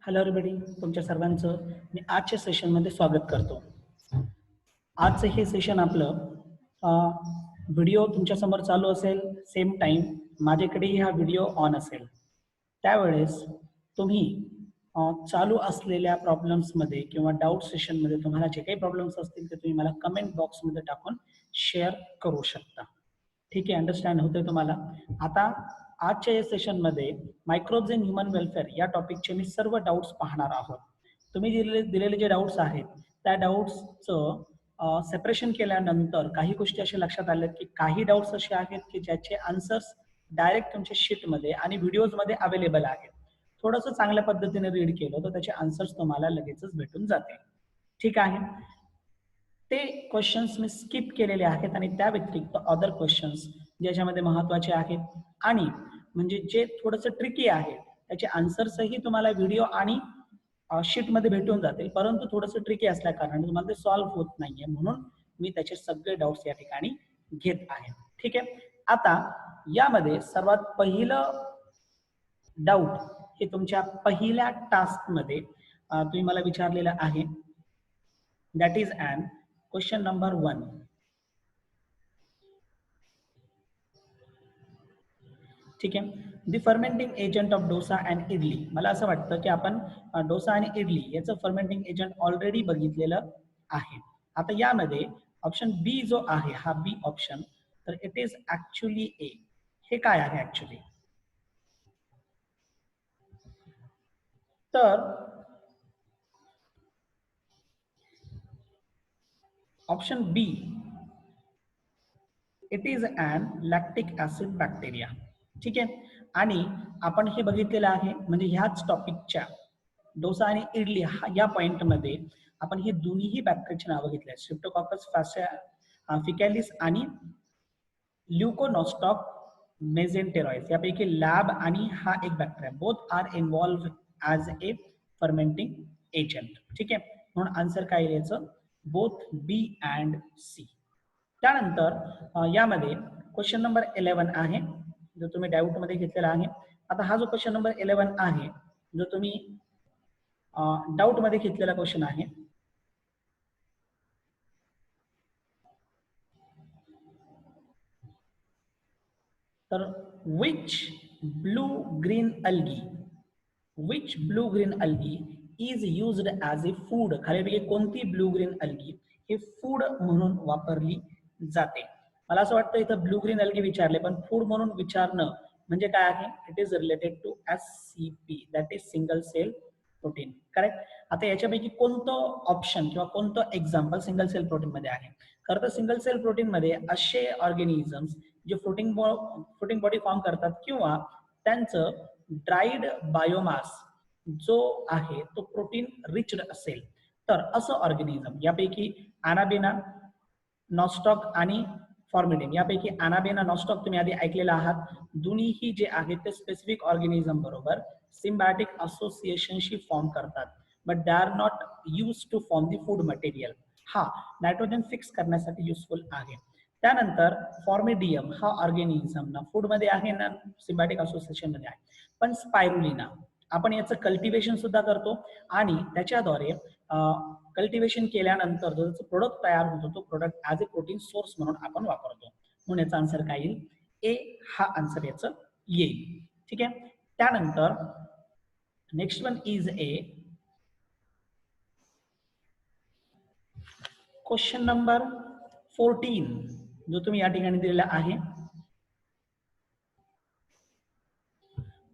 Hello everybody, तुमच्या सर्वांचं मी आजच्या सेशनमध्ये स्वागत करतो. आजचं हे सेशन आपलं व्हिडिओ तुमच्यासमोर चालू असेल, सेम टाईम माझ्याकडेही हा व्हिडिओ ऑन असेल. त्यावेळेस तुम्ही चालू असलेल्या प्रॉब्लेम्समध्ये किंवा डाऊट सेशनमध्ये तुम्हाला जे काही प्रॉब्लेम्स असतील ते तुम्ही मला कमेंट बॉक्समध्ये टाकून शेअर करू शकता. ठीक आहे, अंडरस्टँड होतंय तुम्हाला? आता आजच्या या सेशनमध्ये मायक्रोब्स इन ह्युमन वेलफेअर या टॉपिकचे मी सर्व डाऊट्स पाहणार आहोत. तुम्ही दिलेले जे डाऊट्स आहेत त्या डाऊट्सचं सेपरेशन केल्यानंतर काही गोष्टी अशा लक्षात आल्या की काही डाऊट्स असे आहेत की ज्याचे आन्सर्स डायरेक्ट तुमच्या शीटमध्ये आणि व्हिडिओजमध्ये अवेलेबल आहेत. थोडंसं चांगल्या पद्धतीने रीड केलं तर त्याचे आन्सर्स तुम्हाला लगेचच भेटून जातील. ठीक आहे, ते क्वेश्चन्स मी स्किप केलेले आहेत आणि त्या व्यतिरिक्त अदर क्वेश्चन्स ज्याच्यामध्ये महत्त्वाचे आहेत आणि म्हणजे जे थोडंसं ट्रिकी आहे त्याचे आन्सर्सही तुम्हाला व्हिडिओ आणि शीटमध्ये भेटून जातील, परंतु थोडंसं ट्रिकी असल्या कारणाने तुम्हाला ते सॉल्व्ह होत नाहीये, म्हणून मी त्याचे सगळे डाऊट्स या ठिकाणी घेत आहे. ठीक आहे, आता यामध्ये सर्वात पहिलं डाऊट हे तुमच्या पहिल्या टास्कमध्ये तुम्ही मला विचारलेलं आहे. That is and question number 1. ठीक आहे, the fermenting agent of dosa and idli. मला असं वाटतं की आपण डोसा आणि इडली याचं फर्मेंटिंग एजंट ऑलरेडी बघितलेलं आहे. आता यामध्ये ऑप्शन बी जो आहे हा बी ऑप्शन, तर इट इज ऍक्च्युली ए. हे काय आहे ऍक्च्युली? तर option B it is an lactic acid bacteria. ठीक आहे, आणि आपण हे बघितलेलं आहे म्हणजे ह्याच टॉपिकच्या डोसा आणि इडली या पॉइंटमध्ये आपण हे दोन्हीही बॅक्टेरियाची नावं घेतली आहेत, स्ट्रेप्टोकॉकस फिकॅलिस आणि ल्युकोनॉस्टॉक मेसेंटेरॉइड्स. यापैकी लॅब आणि हा एक bacteria, both are involved as a fermenting agent. ठीक आहे, म्हणून आन्सर काय येईल याचं? Both B and C. त्यानंतर यामध्ये क्वेश्चन नंबर 11 आहे जो तुम्ही डाऊटमध्ये घेतलेला आहे. आता हा जो क्वेश्चन नंबर 11 आहे जो तुम्ही डाऊटमध्ये घेतलेला क्वेश्चन आहे, तर which blue green algae is used as a food. खालीपैकी कोणती ब्लू ग्रीन अल्गी हे फूड म्हणून वापरली जाते? मला असं वाटतं इथं ब्लू ग्रीन अल्गी विचारले, पण फूड म्हणून विचारणं म्हणजे काय आहे? It is related to SCP, that is single cell protein. Correct. आता याच्यापैकी कोणतं ऑप्शन किंवा कोणतं एक्झाम्पल सिंगल सेल प्रोटीन मध्ये आहे? खरं तर सिंगल सेल प्रोटीन मध्ये असे ऑर्गॅनिझम्स जे फ्लोटिंग बॉडी फॉर्म करतात किंवा त्यांचं ड्राईड बायोमास जो आहे तो प्रोटीन रिच्ड असेल, तर असं ऑर्गॅनिझम यापैकी अनाबेना, नॉस्टॉक आणि फॉर्मिडिन. यापैकी अनाबेना, नॉस्टॉक तुम्ही आधी ऐकलेला आहात. दोन्हीही जे आहेत ते स्पेसिफिक ऑर्गॅनिझम बरोबर सिम्बायोटिक असोसिएशनशी फॉर्म करतात, but they are not use to form the food material. हा नायट्रोजन फिक्स करण्यासाठी युजफुल आहे. त्यानंतर फॉर्मिडियम हा ऑर्गॅनिझम ना फूडमध्ये आहे ना सिम्बायोटिक असोसिएशन मध्ये आहे. पण स्पायरुलिना आपण याचं कल्टिवेशन सुद्धा करतो आणि त्याच्याद्वारे कल्टिवेशन केल्यानंतर जो प्रोडक्ट तयार होतो तो प्रोडक्ट ॲज ए प्रोटीन सोर्स म्हणून आपण वापरतो. म्हणून याचा आन्सर काय येईल? ए हा आन्सर याचं येईल. ठीक आहे, त्यानंतर next one is a question number 14 जो तुम्ही या ठिकाणी दिलेला आहे.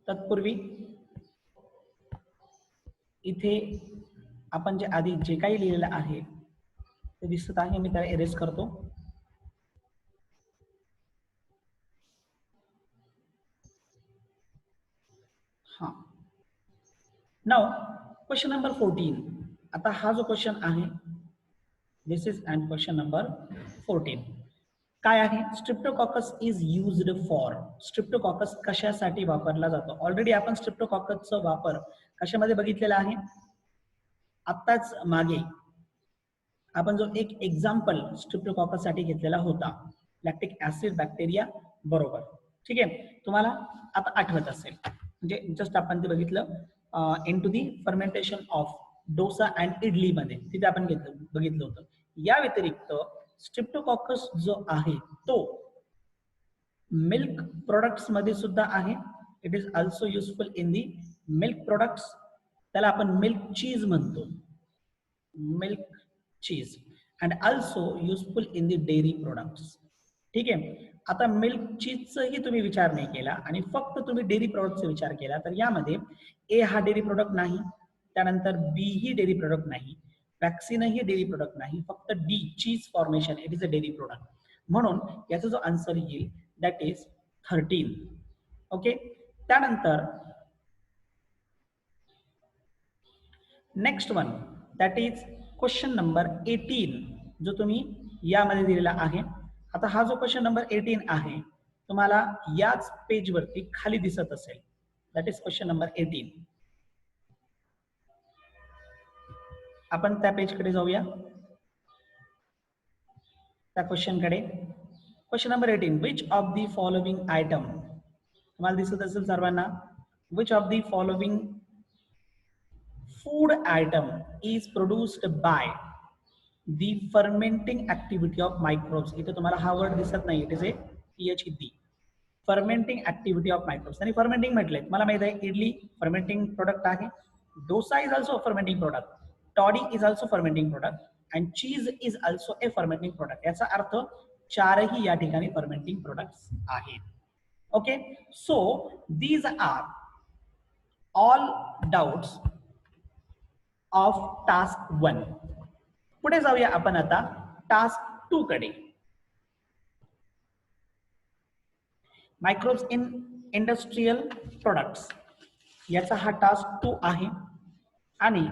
तत्पूर्वी इथे आपण जे आधी जे काही लिहिलेलं आहे ते दिसत आहे, मी त्याला एरेज करतो. हा, नाउ क्वेश्चन नंबर 14. आता हा जो क्वेश्चन आहे दिस इज अँड क्वेश्चन नंबर 14 काय आहे? Streptococcus is used for. Streptococcus कशासाठी वापरला जातो? ऑलरेडी आपण स्ट्रेप्टोकॉकसचा वापर कशामध्ये बघितलेला आहे? आत्ताच मागे आपण जो एक एक्झाम्पल स्ट्रेप्टोकॉकस साठी घेतलेला होता, लॅक्टिक ऍसिड बॅक्टेरिया बरोबर. ठीक आहे, तुम्हाला आता आठवत असेल म्हणजे जस्ट आपण ते बघितलं in to the fermentation of dosa and idli मध्ये तिथे आपण बघितलं होतं. या व्यतिरिक्त स्ट्रिप्टोकॉकस जो आहे तो मिल्क प्रोडक्ट्स मध्ये सुद्धा आहे. It is also useful in the milk products. त्याला आपण मिल्क चीज म्हणतो, milk cheese, and also useful in the dairy products. ठीक आहे. आता मिल्क चीजचाही तुम्ही विचार नाही केला आणि फक्त तुम्ही डेअरी प्रोडक्टचा विचार केला तर यामध्ये ए हा डेअरी प्रोडक्ट नाही, त्यानंतर बी ही डेअरी प्रोडक्ट नाही, वॅक्सिन ही डेअरी प्रोडक्ट नाही, फक्त D cheese formation it is a dairy product. म्हणून याचा जो आन्सर येईल दॅट इज 13. ओके. त्यानंतर next one that is question number 18 जो तुम्ही यामध्ये दिलेला आहे. आता हा जो क्वेश्चन नंबर 18 आहे तुम्हाला याच पेज वरती खाली दिसत असेल. That is question number 18. आपण त्या पेज कडे जाऊया, त्या क्वेश्चन कडे. Question number 18. Which of the following item, तुम्हाला दिसत असेल सर्वांना, which of the following food item is produced by the fermenting activity of microbes. इथे तुम्हाला हा वर्ड दिसत नाही, it is a PHED, fermenting activity of microbes. आणि फर्मेंटिंग म्हटलंय मला माहित आहे, इडली फर्मेंटिंग प्रोडक्ट आहे, dosa is also fermenting product, toddy is also fermenting product and cheese is also a fermenting product. याचा अर्थ चारही या ठिकाणी फर्मेंटिंग प्रोडक्ट्स आहेत. Okay. So these are all doubts of task 1. पुढे जाऊया आपण आता टास्क 2 कडे. मायक्रोब्स इन इंडस्ट्रियल प्रोडक्ट्स याचा हा टास्क 2 आहे आणि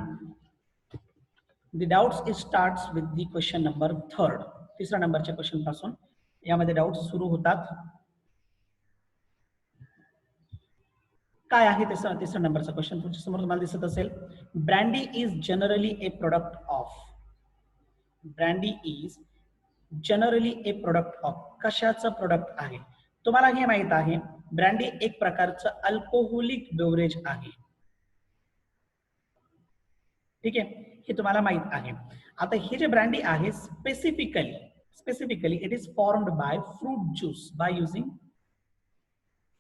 the doubts it starts with the question number 3. तिसऱ्या नंबरच्या क्वेश्चन पासून यामध्ये डाउट्स सुरू होतात. काय आहे तिसऱ्या नंबरचा क्वेश्चन तुमच्या समोर तुम्हाला दिसत असेल. Brandy is generally A product of, brandy is generally A product of, कशाचं प्रोडक्ट आहे. तुम्हाला हे माहित आहे ब्रँडी एक प्रकारचं अल्कोहोलिक बेवरेज आहे. ठीक आहे, हे तुम्हाला माहित आहे. आता हे जे ब्रँडी आहे specifically it is formed by fruit juice, by using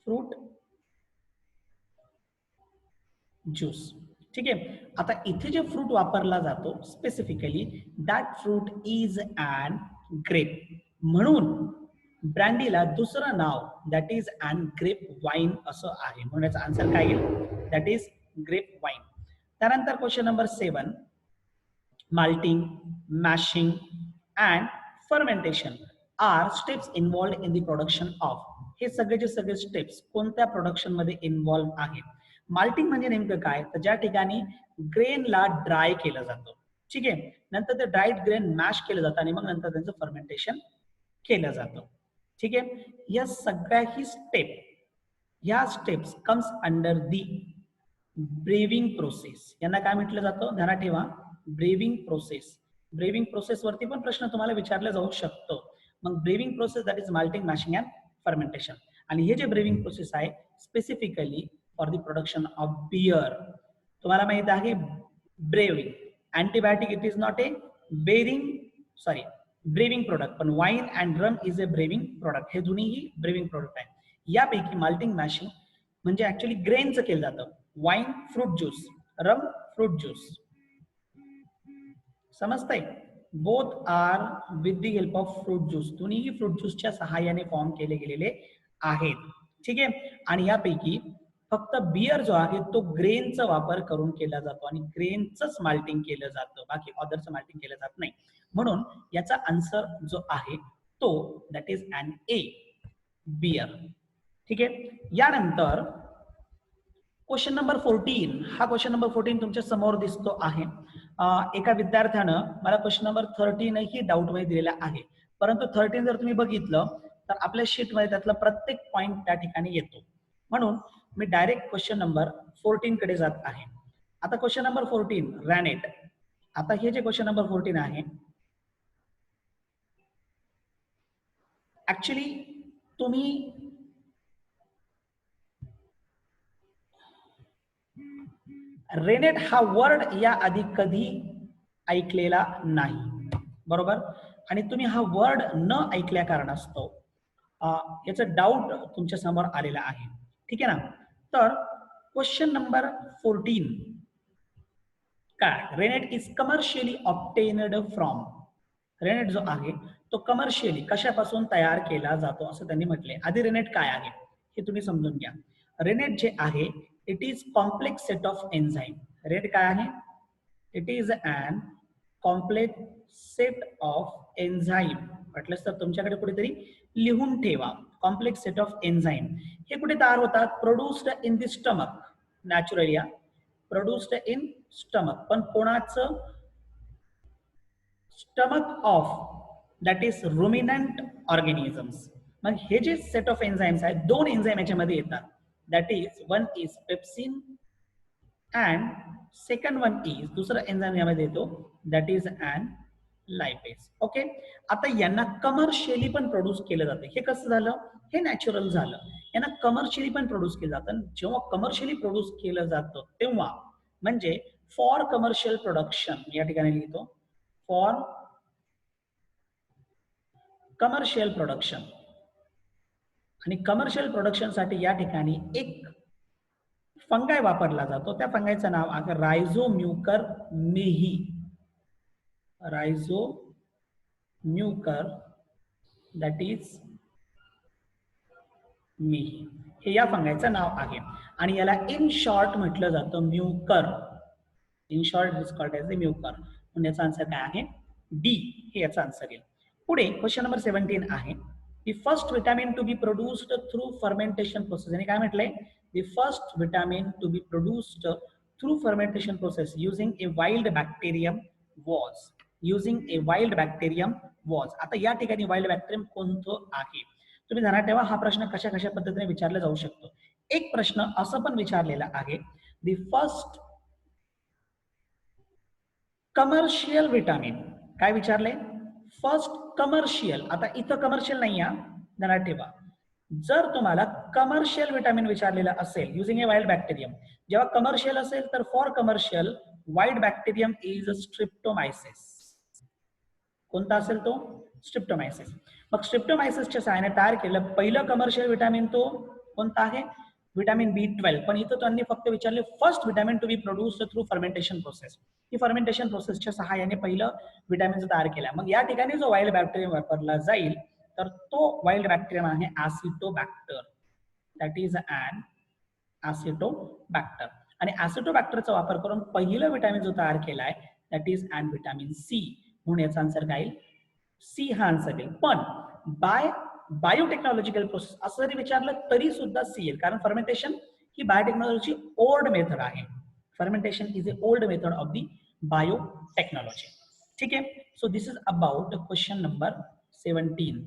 fruit juice. ठीक आहे. आता इथे जे फ्रूट वापरला जातो specifically that fruit is and grape, म्हणून ब्रँडीला दुसरं नाव that is and grape wine असं आहे. म्हणून याचा आन्सर काय येईल, दॅट इज ग्रेप वाईन. त्यानंतर question number 7. Malting, mashing and fermentation are steps involved in the production of. हे सगळेचे सगळे स्टेप्स कोणत्या प्रोडक्शन मध्ये इन्व्हॉल्व आहेत. माल्टिंग म्हणजे नेमकं काय, तर ज्या ठिकाणी ग्रेनला ड्राय केलं जातं. ठीक आहे. नंतर ते ड्राईड ग्रेन मॅश केलं जातं आणि मग नंतर त्यांचं फर्मेंटेशन केलं जातं. ठीक आहे. या सगळ्या ही ह्या स्टेप्स कम्स अंडर दी ब्रेविंग प्रोसेस. यांना काय म्हटलं जातं, ध्यानात ठेवा, ब्रेविंग प्रोसेस. ब्रेविंग प्रोसेस वरती पण प्रश्न तुम्हाला विचारला जाऊ शकतो. मग brewing process that is malting, mashing and fermentation. आणि हे जे ब्रेविंग प्रोसेस आहे specifically for the production of beer. तुम्हाला माहित आहे brewing, antibiotic it is not a brewing product, पण wine and rum is a brewing product. हे दोन्हीही ब्रेविंग प्रोडक्ट आहे. यापैकी माल्टिंग, मॅशिंग म्हणजे ऍक्च्युअली ग्रेनचं केलं जातं. Wine fruit juice, rum fruit juice. समजतंय. Both are with the help of fruit juice. दोन्हीही फ्रूट ज्यूसच्या सहाय्याने फॉर्म केले गेलेले आहेत. ठीक आहे. आणि यापैकी फक्त बियर जो आहे तो ग्रेनचा वापर करून केला जातो आणि ग्रेनचंच माल्टिंग केलं जातं, बाकी ऑदरचं माल्टिंग केलं जात नाही. म्हणून याचा आन्सर जो आहे तो that is and A, beer. ठीक आहे. यानंतर क्वेश्चन नंबर 14. हा क्वेश्चन नंबर 14 तुमच्या समोर दिसतो आहे. एका विद्यार्थ्यानं मला क्वेश्चन नंबर 13 ही डाऊट मध्ये दिलेला आहे, परंतु 13 जर तुम्ही बघितलं तर आपल्या शीट मध्ये त्यातला प्रत्येक पॉइंट त्या ठिकाणी येतो. म्हणून मी डायरेक्ट क्वेश्चन नंबर 14 कडे जात आहे. आता क्वेश्चन नंबर 14 रॅनेट. आता हे जे क्वेश्चन नंबर 14 आहे ऍक्च्युली तुम्ही रेनेट हा वर्ड या आधी कधी ऐकलेला नाही, बरोबर. आणि तुम्ही हा वर्ड न ऐकल्या कारणास्तव याचं डाऊट तुमच्या समोर आलेला आहे, ठीक आहे ना. तर क्वेश्चन नंबर 14 काय, rennet is commercially obtained from. Rennet जो आहे तो कमर्शियली कशापासून तयार केला जातो असं त्यांनी म्हटले. आधी रेनेट काय आहे हे तुम्ही समजून घ्या. रेनेट जे आहे it is complex set of enzyme. Rennet काय आहे, it is an complex set of enzyme. म्हटलंच तर तुमच्याकडे कुठेतरी लिहून ठेवा. कॉम्प्लेक्स सेट ऑफ एन्झाईम हे कुठे तयार होतात, produced in the stomach naturally, produced in stomach. पण कोणाचं, stomach of that is ruminant organisms. मग हे जे सेट ऑफ एन्झाईम्स आहेत, दोन एन्झाईम याच्यामध्ये येतात. That is one is pepsin and second one is, दुसरं एन्झाईम यामध्ये येतो दॅट इज अँड लायपेज. ओके. आता यांना कमर्शियली पण प्रोड्यूस केलं जातं. हे कसं झालं, हे नॅचरल झालं. यांना कमर्शियली पण प्रोड्यूस केलं जातं. जेव्हा कमर्शियली प्रोड्यूस केलं जातं तेव्हा म्हणजे फॉर कमर्शियल प्रोडक्शन या ठिकाणी लिहितो, फॉर कमर्शियल प्रोडक्शन. आणि कमर्शियल प्रोडक्शन साठी या ठिकाणी एक फंगाय वापरला जातो. त्या फंगायचं नाव आहे रायझोम्युकर मेही. रायझोम्युकर दॅट इज मेही, हे या फंगायचं नाव आहे. आणि याला इन शॉर्ट म्हटलं जातं mucor. In short is called as the mucor. म्हणून याचा आन्सर काय आहे, डी हे याचा आन्सर येईल. पुढे क्वेश्चन नंबर 17 आहे, the first vitamin to be produced through fermentation process. आणि काय म्हटलंय, the first vitamin to be produced through fermentation process using a wild bacterium was. Using a wild bacterium was. आता या ठिकाणी wild bacterium कोणतं आहे तुम्ही ध्यानात ठेवा. हा प्रश्न कशा कशा पद्धतीने विचारला जाऊ शकतो. एक प्रश्न असं पण विचारलेला आहे, द फर्स्ट कमर्शियल विटामिन. काय विचारले, फर्स्ट कमर्शियल. आता इथं कमर्शियल नाही आहे, ध्यानात ठेवा. जर तुम्हाला कमर्शियल विटामिन विचारलेला असेल युझिंग ए वाइल्ड बॅक्टेरियम, जेव्हा कमर्शियल असेल तर for commercial wild bacterium is Streptomyces. कोणता असेल तो, स्ट्रिप्टोमायसिस. मग स्ट्रिप्टोमायसिसच्या सहाय्याने तयार केलेलं पहिलं कमर्शियल विटामिन तो कोणता आहे, विटामिन B12. पण इथं त्यांनी फक्त विचारले first vitamin to be produced through fermentation process. ही फर्मेंटेशन प्रोसेसच्या सहाय्याने पहिलं विटामिनचं तयार केलं. मग या ठिकाणी जो वाइल्ड बॅक्टेरियम वापरला जाईल तर तो वाइल्ड बॅक्टेरियम आहे ॲसिटोबॅक्टर. दॅट इज अन ॲसिटोबॅक्टर. आणि ॲसिटोबॅक्टरचा वापर करून पहिलं विटामिन जो तयार केला आहे that is an vitamin C. म्हणून याचा आन्सर काय येईल, सी हा आन्सर येईल. पण बायोटेक्नॉलॉजिकल प्रोसेस असं जरी विचारलं तरी सुद्धा सी येईल, कारण फर्मेंटेशन ही बायोटेक्नॉलॉजी ओल्ड मेथड आहे. Fermentation is a old method of the biotechnology. ठीक आहे. So this is about question number 17.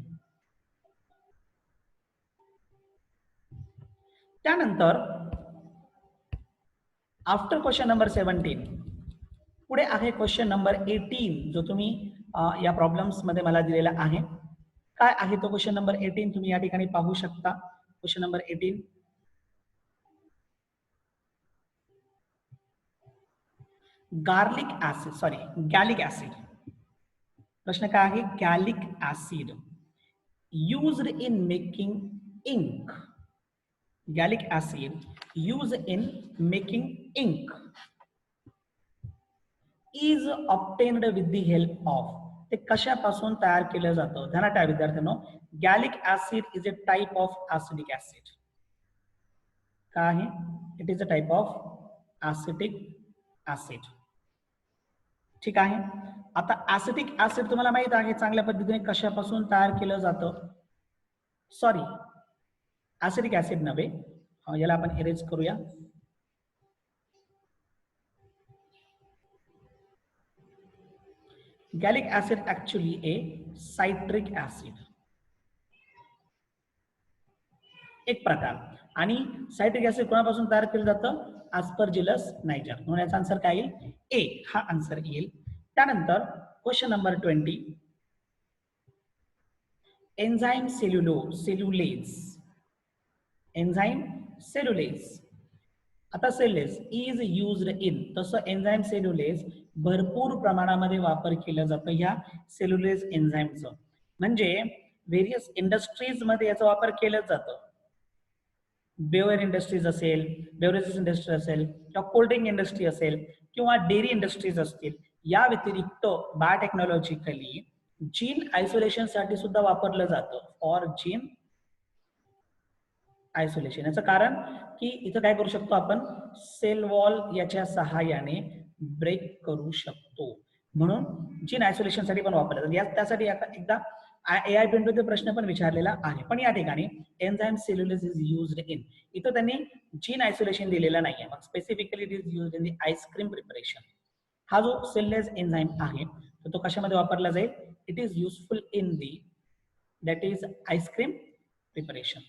त्यानंतर आफ्टर क्वेश्चन नंबर 17 पुढे आहे क्वेश्चन नंबर 18 जो तुम्ही या प्रॉब्लेम्स मध्ये मला दिलेला आहे. काय आहे तो क्वेश्चन नंबर 18 तुम्ही या ठिकाणी पाहू शकता. Question number 18, gallic acid. प्रश्न काय आहे, gallic acid used in making ink. Gallic acid use in making ink is obtained with the help of. ते कशापासून तयार केलं जातं. ध्यानात ठेवा विद्यार्थ्यांनो, gallic acid is a type of acidic acid. काय आहे, it is a type of acetic acid. ठीक आहे. आता ऍसिटिक ऍसिड तुम्हाला माहित आहे चांगल्या पद्धतीने कशापासून तयार केलं जातं. सॉरी, ऍसिडिक ऍसिड नव्हे, याला आपण इरेज करूया. गॅलिक ऍसिड ऍक्च्युअली ए सायट्रिक ऍसिड एक प्रकार. आणि सायट्रिक ऍसिड कोणापासून तयार केलं जातं, ऍस्परजिलस नायजर. म्हणून याचा आन्सर काय येईल, ए हा आन्सर येईल. त्यानंतर क्वेश्चन नंबर 20, एन्झाईम सेल्युलेज. एन्झाईम सेल्युलेज आता सेल्युलेज इज युज्ड इन, तसं एन्झाईम सेल्युलेज भरपूर प्रमाणामध्ये वापर केला जातो ह्या सेल्युलेज एन्झाईमचं. म्हणजे व्हेरियस इंडस्ट्रीज मध्ये याचा वापर केला जातो. बेवर इंडस्ट्रीज असेल, बेवरेजेस इंडस्ट्री असेल किंवा कोल्ड्रिंक इंडस्ट्री असेल किंवा डेअरी इंडस्ट्रीज असतील. या व्यतिरिक्त बायोटेक्नॉलॉजिकली जीन आयसोलेशन साठी सुद्धा वापरलं जातं फॉर जीन आयसोलेशन. याचं कारण की इथं काय करू शकतो आपण, सेल वॉल याच्या सहाय्याने ब्रेक करू शकतो, म्हणून जीन आयसोलेशन साठी पण वापरलं जातं. त्यासाठी एकदा AI पिंटूचे प्रश्न पण विचारलेला आहे. पण या ठिकाणी एन्झाईम सेल्युलेज इज युज्ड इन, इथं त्यांनी जीन आयसोलेशन दिलेलं नाहीये. मग specifically it is used in the ice cream preparation. हा जो सेल्युलेज एन्झाईम आहे तर तो कशामध्ये वापरला जाईल, it is useful in the that is ice cream preparation.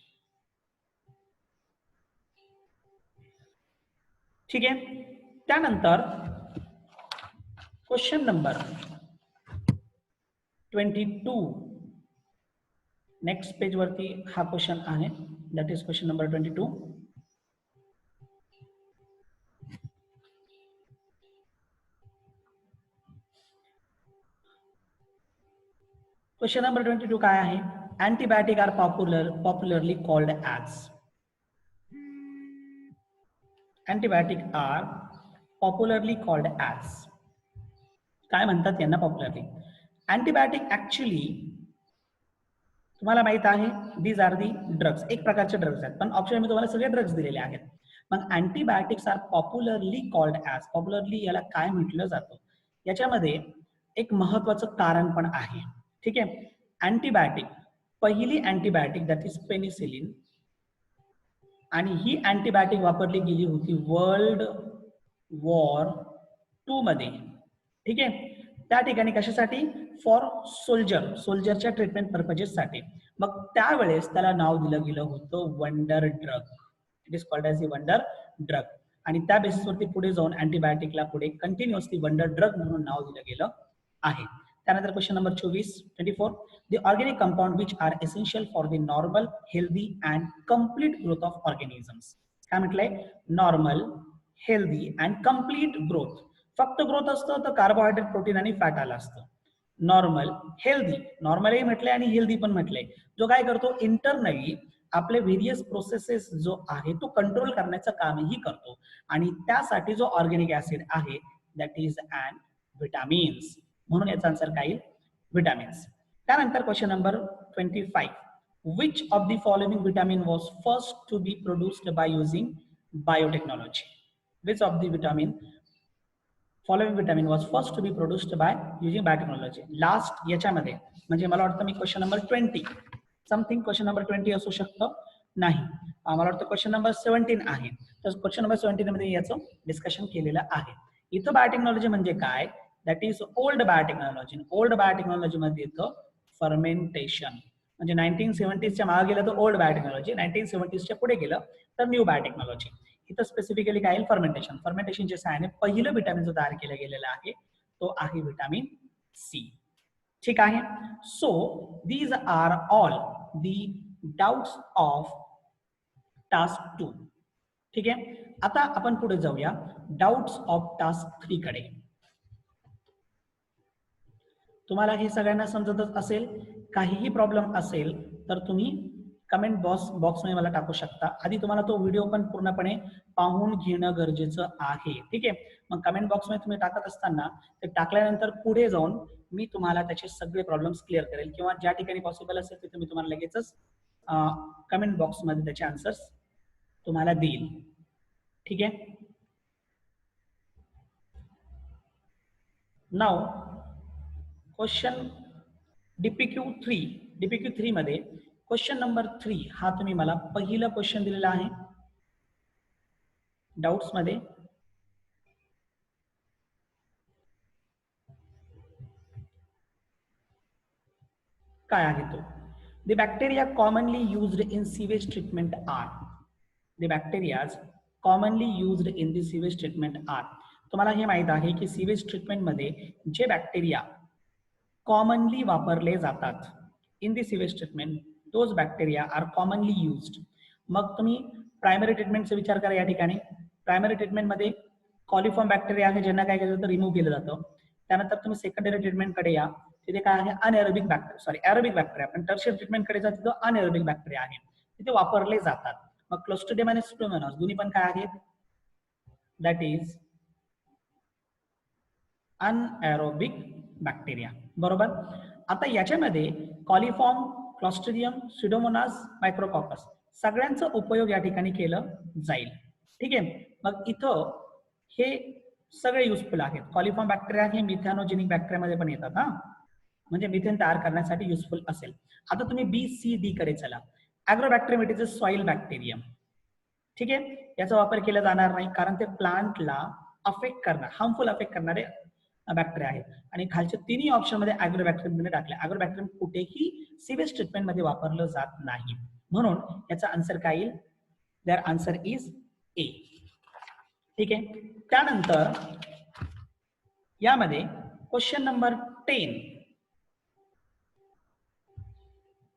ठीक आहे. त्यानंतर क्वेश्चन नंबर 22, नेक्स्ट पेज वरती हा क्वेश्चन आहे, that is question number 22. Question number 22 काय आहे, antibiotic are popularly called as. Antibiotic are popularly called as. काय म्हणतात यांना पॉप्युलरली. अँटीबायोटिक ऍक्च्युली तुम्हाला माहित आहे दीज आर दी ड्रग्स, एक प्रकारचे ड्रग्स आहेत, पण ऑप्शन मी तुम्हाला सगळे ड्रग्स दिलेले आहेत. मग antibiotics R popularly called as, popularly याला काय म्हटलं जातं, याच्यामध्ये एक महत्वाचं कारण पण आहे. ठीक आहे. अँटीबायोटिक, पहिली अँटीबायोटिक दॅट इज पेनिसिलिन, आणि ही अँटीबायोटिक वापरली गेली होती वर्ल्ड वॉर 2 मध्ये. ठीक आहे. त्या ठिकाणी कशासाठी, फॉर सोल्जरच्या ट्रीटमेंट पर्पजेससाठी. मग त्यावेळेस त्याला नाव दिलं गेलं होतं wonder drug. It is called as the wonder drug. आणि त्या बेसिसवरती पुढे जाऊन अँटीबायोटिकला पुढे कंटिन्युअसली वंडर ड्रग म्हणून नाव दिलं गेलं आहे. त्यानंतर question number 24 the organic compound which are essential for the normal, healthy and complete growth of organisms. काय म्हटलंय, normal, healthy and complete growth. फक्त ग्रोथ असतं तर कार्बोहायड्रेट, प्रोटीन आणि फॅट आलं असतं. नॉर्मल, हेल्दी, नॉर्मलही म्हटलंय आणि हेल्दी पण म्हटलंय, जो काय करतो इंटरनली आपले व्हेरियस प्रोसेसेस जो आहे तो कंट्रोल करण्याचं कामही करतो. आणि त्यासाठी जो ऑर्गॅनिक ऍसिड आहे दॅट इज अँड विटामिन्स, म्हणून याचा आन्सर काय येईल, विटामिन्स. त्यानंतर question number 25, which of the following vitamin was first to be produced by using biotechnology. Which of the following vitamin was first to be produced by using biotechnology. Last याच्यामध्ये म्हणजे मला वाटतं मी question number 20 something, question number 20 असू शकतं, नाही मला वाटतं क्वेश्चन नंबर 17 आहे. तर क्वेश्चन नंबर 17 मध्ये याचं डिस्कशन केलेलं आहे. इथं बायोटेक्नॉलॉजी म्हणजे काय, that is old biotechnology. Old biotechnology मध्ये येतं फर्मेंटेशन. म्हणजे 1970च्या मागे गेलं तर ओल्ड बायोटेक्नॉलॉजी, 1970च्या पुढे गेलं तर न्यू बायोटेक्नॉलॉजी. इथं स्पेसिफिकली काय येईल, फर्मेंटेशन. फर्मेंटेशनच्या सहाय्याने पहिलं विटामिन जो तयार केलं गेलेलं आहे तो आहे विटामिन सी. ठीक आहे. So these are all the doubts of task 2. ठीक आहे. आता आपण पुढे जाऊया डाउट्स ऑफ टास्क 3 कडे. तुम्हाला हे सगळ्यांना समजतच असेल, काहीही प्रॉब्लेम असेल तर तुम्ही कमेंट बॉक्समध्ये मला टाकू शकता. आधी तुम्हाला तो व्हिडिओ पण पूर्णपणे पाहून घेणं गरजेचं आहे. ठीक आहे. मग कमेंट बॉक्समध्ये तुम्ही टाकत असताना ते टाकल्यानंतर पुढे जाऊन मी तुम्हाला त्याचे सगळे प्रॉब्लेम्स क्लिअर करेल, किंवा ज्या ठिकाणी पॉसिबल असेल तिथे मी तुम्हाला लगेचच कमेंट बॉक्समध्ये त्याचे आन्सर्स तुम्हाला देईल. ठीक आहे. नाव क्वेश्चन DPQ3 मध्ये क्वेश्चन नंबर 3 हा तुम्ही मला पहिला क्वेश्चन दिलेला आहे डाउट्स मध्ये. काय आहे तो, the bacteria commonly used in sewage treatment are. The bacterias commonly used in the sewage treatment are. तुम्हाला हे माहित आहे की सीवेज ट्रीटमेंट मध्ये जे बॅक्टेरिया कॉमनली वापरले जातात in the sewage treatment, those bacteria are commonly used. मग तुम्ही प्रायमरी ट्रीटमेंटचा विचार करा या ठिकाणी. प्रायमरी ट्रीटमेंटमध्ये कॉलिफॉर्म बॅक्टेरिया आहे ज्यांना काय केलं जातं रिमूव्ह केलं जातं. त्यानंतर तुम्ही सेकंडरी ट्रीटमेंटकडे या, तिथे काय आहे अनएरोबिक बॅक्टेरिया अरोबिक बॅक्टेरिया. पण टर्शियरी ट्रीटमेंटकडे जा तिथं अनएरोबिक बॅक्टेरिया आहे, तिथे वापरले जातात. मग क्लोस्ट्रिडियम आणि स्यूडोमोनास दोन्ही पण काय आहेत, दॅट इज अनएरोबिक बॅक्टेरिया. बरोबर. आता याच्यामध्ये कॉलिफॉर्म, क्लोस्ट्रिडियम, स्यूडोमोनास, मायक्रोकॉकस सगळ्यांचा उपयोग या ठिकाणी केलं जाईल. ठीक आहे. मग इथं हे सगळे युजफुल आहेत. कॉलिफॉर्म बॅक्टेरिया हे मिथॅनोजेनिक बॅक्टेरियामध्ये पण येतात हा, म्हणजे मिथेन तयार करण्यासाठी युजफुल असेल. आता तुम्ही BCD कडे चला. Agrobacterium it is a soil bacterium. ठीक आहे. याचा वापर केला जाणार नाही कारण ते प्लांटला अफेक्ट करणार, हार्मफुल अफेक्ट करणारे बॅक्टेरिया आहेत. आणि खालच्या तिन्ही ऑप्शन मध्ये ॲग्रोबॅक्टेरियम मध्ये टाकले. ॲग्रोबॅक्टेरियम कुठेही सिवेज ट्रीटमेंट मध्ये वापरलं जात नाही, म्हणून याचा आन्सर काय येईल, देअर आन्सर इज ए. ठीक आहे. त्यानंतर यामध्ये क्वेश्चन नंबर 10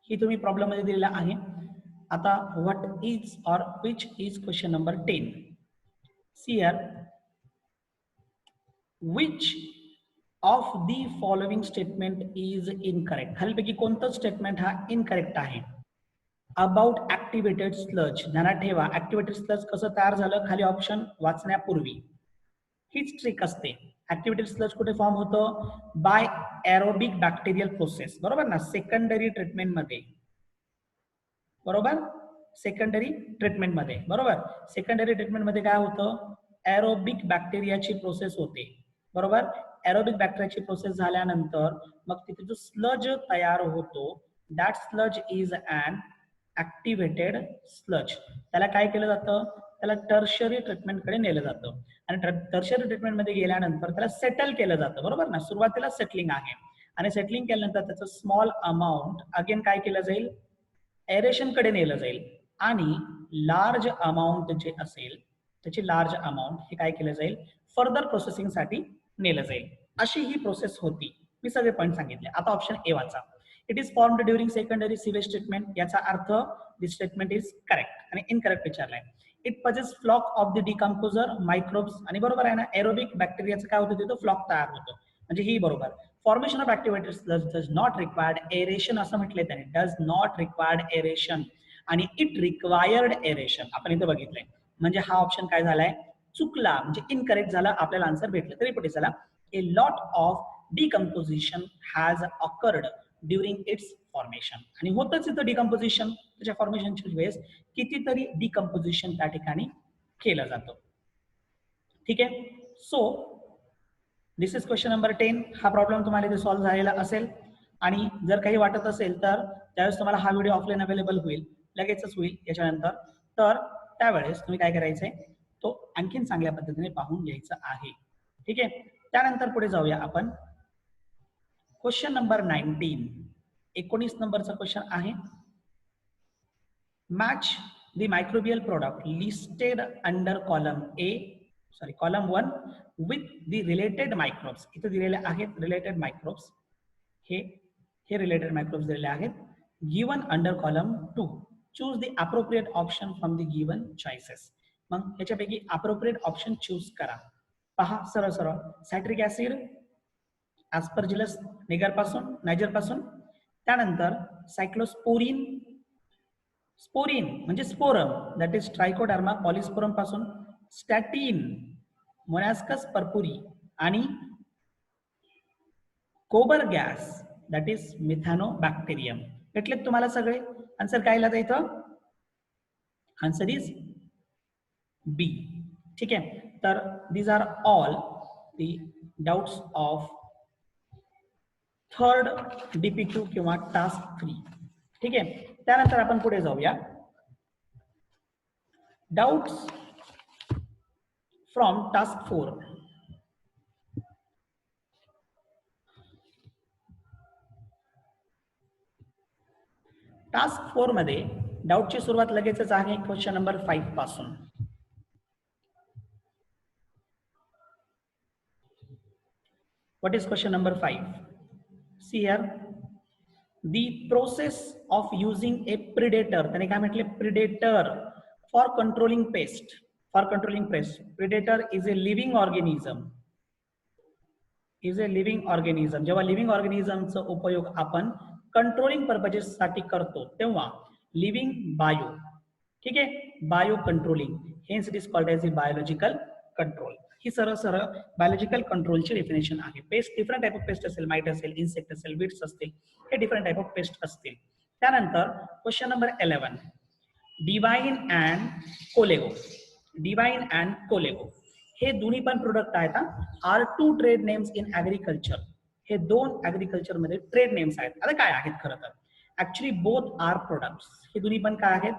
ही तुम्ही प्रॉब्लेम मध्ये दिलेला आहे. आता what is or which is question number 10. See here, which of the following statement is incorrect. खालीपैकी कोणतं स्टेटमेंट हा इनकरेक्ट आहे. About activated sludge. ध्यानात ठेवा, ऍक्टिव्हेटेड स्लज कसं तयार झालं, खाली ऑप्शन वाचण्यापूर्वी हीच ट्रिक असते. ऍक्टिव्हेटेड स्लज कुठे फॉर्म होतं, बाय एरोबिक बॅक्टेरियल प्रोसेस. बरोबर ना, सेकंडरी ट्रीटमेंट मध्ये. बरोबर, सेकंडरी ट्रीटमेंट मध्ये. बरोबर, सेकंडरी ट्रीटमेंट मध्ये काय होतं, एरोबिक बॅक्टेरियाची प्रोसेस होते. बरोबर, एरोबिक बॅक्टेरियाची प्रोसेस झाल्यानंतर मग तिथे जो स्लज तयार होतो, that sludge is an activated sludge. त्याला काय केलं जातं, त्याला टर्शियरी ट्रीटमेंटकडे नेलं जातं. आणि टर्शियरी ट्रीटमेंटमध्ये गेल्यानंतर त्याला सेटल केलं जातं. बरोबर ना, सुरुवातीला सेटलिंग आहे आणि सेटलिंग केल्यानंतर त्याचं स्मॉल अमाऊंट अगेन काय केलं जाईल, एरेशन कडे नेलं जाईल. आणि लार्ज अमाऊंट जे असेल त्याची लार्ज अमाऊंट हे काय केलं जाईल, फर्दर प्रोसेसिंग साठी नेलं जाईल. अशी ही प्रोसेस होती. मी सगळे पॉईंट सांगितले. आता ऑप्शन ए वाचा. It is formed during secondary sewage treatment. याचा अर्थ दिस स्टेटमेंट इज करेक्ट आणि इनकरेक्ट विचारलाय. It possesses floc of the decomposer microbes. आणि बरोबर आहे ना, एरोबिक बॅक्टेरियाचं काय होतं तिथं, फ्लॉक तयार होतो, म्हणजे ही बरोबर. Formation of activated sludge does not required aeration असं म्हटलंय त्याने, डज नॉट रिक्वायर्ड एरेशन. आणि इट रिक्वायर्ड एरेशन आपण इथं बघितलंय, म्हणजे हा ऑप्शन काय झालाय, चुकला, म्हणजे इनकरेक्ट झाला. आपल्याला आन्सर भेटलं तरी पुढे चला. A lot of decomposition has awkward during it's formation. आणि होतच इथं डिकम्पोजिशन, त्याच्या फॉर्मेशनच्या वेळेस कितीतरी डिकम्पोजिशन त्या ठिकाणी केलं जातं. ठीक आहे. So this is question number 10. हा प्रॉब्लेम तुम्हाला इथे सॉल्व्ह झालेला असेल. आणि जर काही वाटत असेल तर त्यावेळेस तुम्हाला हा व्हिडिओ ऑफलाईन अवेलेबल होईल, लगेचच होईल याच्यानंतर. तर त्यावेळेस तुम्ही काय करायचंय, तो आणखीन चांगल्या पद्धतीने पाहून घ्यायचा आहे. ठीक आहे. त्यानंतर पुढे जाऊया आपण. क्वेश्चन नंबर 19, 19 नंबरचा क्वेश्चन आहे. Match the microbial product listed under column A, sorry column 1 with the related microbes. इथे दिलेले आहेत रिलेटेड मायक्रोब्स, हे रिलेटेड मायक्रोब्स दिलेले आहेत. Given under column 2, choose the appropriate option from the given choices. मग याच्यापैकी appropriate option choose करा. पहा सरळ सरळ, सायट्रिक ऍसिड ऍस्परजिलस निगर पासून, त्यानंतर सायक्लोस्पोरिन, स्पोरिन म्हणजे स्पोरम दॅट इज ट्रायकोडर्मा पॉलिस्पोरम पासून, स्टॅटिन, मोनॅस्कस पर्पुरी आणि कोबर गॅस दॅट इज मिथॅनोबॅक्टेरियम. भेटलेत तुम्हाला सगळे. आन्सर काय आला इथं, आन्सर इज बी. ठीक आहे. तर these are all the doubts of third DPQ किंवा टास्क 3. ठीक आहे. त्यानंतर आपण पुढे जाऊया. Doubts from task 4. टास्क 4 मध्ये डाऊटची सुरुवात लगेचच आहे क्वेश्चन नंबर 5 पासून. What is question number 5? See here, the process of using A predator. त्याने काय म्हटले, predator for controlling paste, for controlling paste. Predator is a living organism. Is a living organism. जेव्हा living ऑर्गॅनिझमचा उपयोग आपण controlling purposes साठी करतो तेव्हा living bio, ठीक आहे, bio controlling, hence it is called as a biological control. ही सरळ सरळ बायोलॉजिकल कंट्रोलची डेफिनेशन आहे. Pest different type of pest असेल, माइट असेल, इन्सेक्ट असेल, वीड्स असतील, हे डिफरंट टाइप ऑफ पेस्ट असतील. त्यानंतर question number 11, DeVine and Collego. DeVine and Collego हे दोन्ही पण प्रोडक्ट आहेत. Are two trade names in agriculture. हे दोन ऍग्रिकल्चर मध्ये ट्रेड नेम्स आहेत. आता काय आहेत खरं तर, ऍक्च्युली बोथ आर प्रोडक्ट्स. हे दोन्ही पण काय आहेत,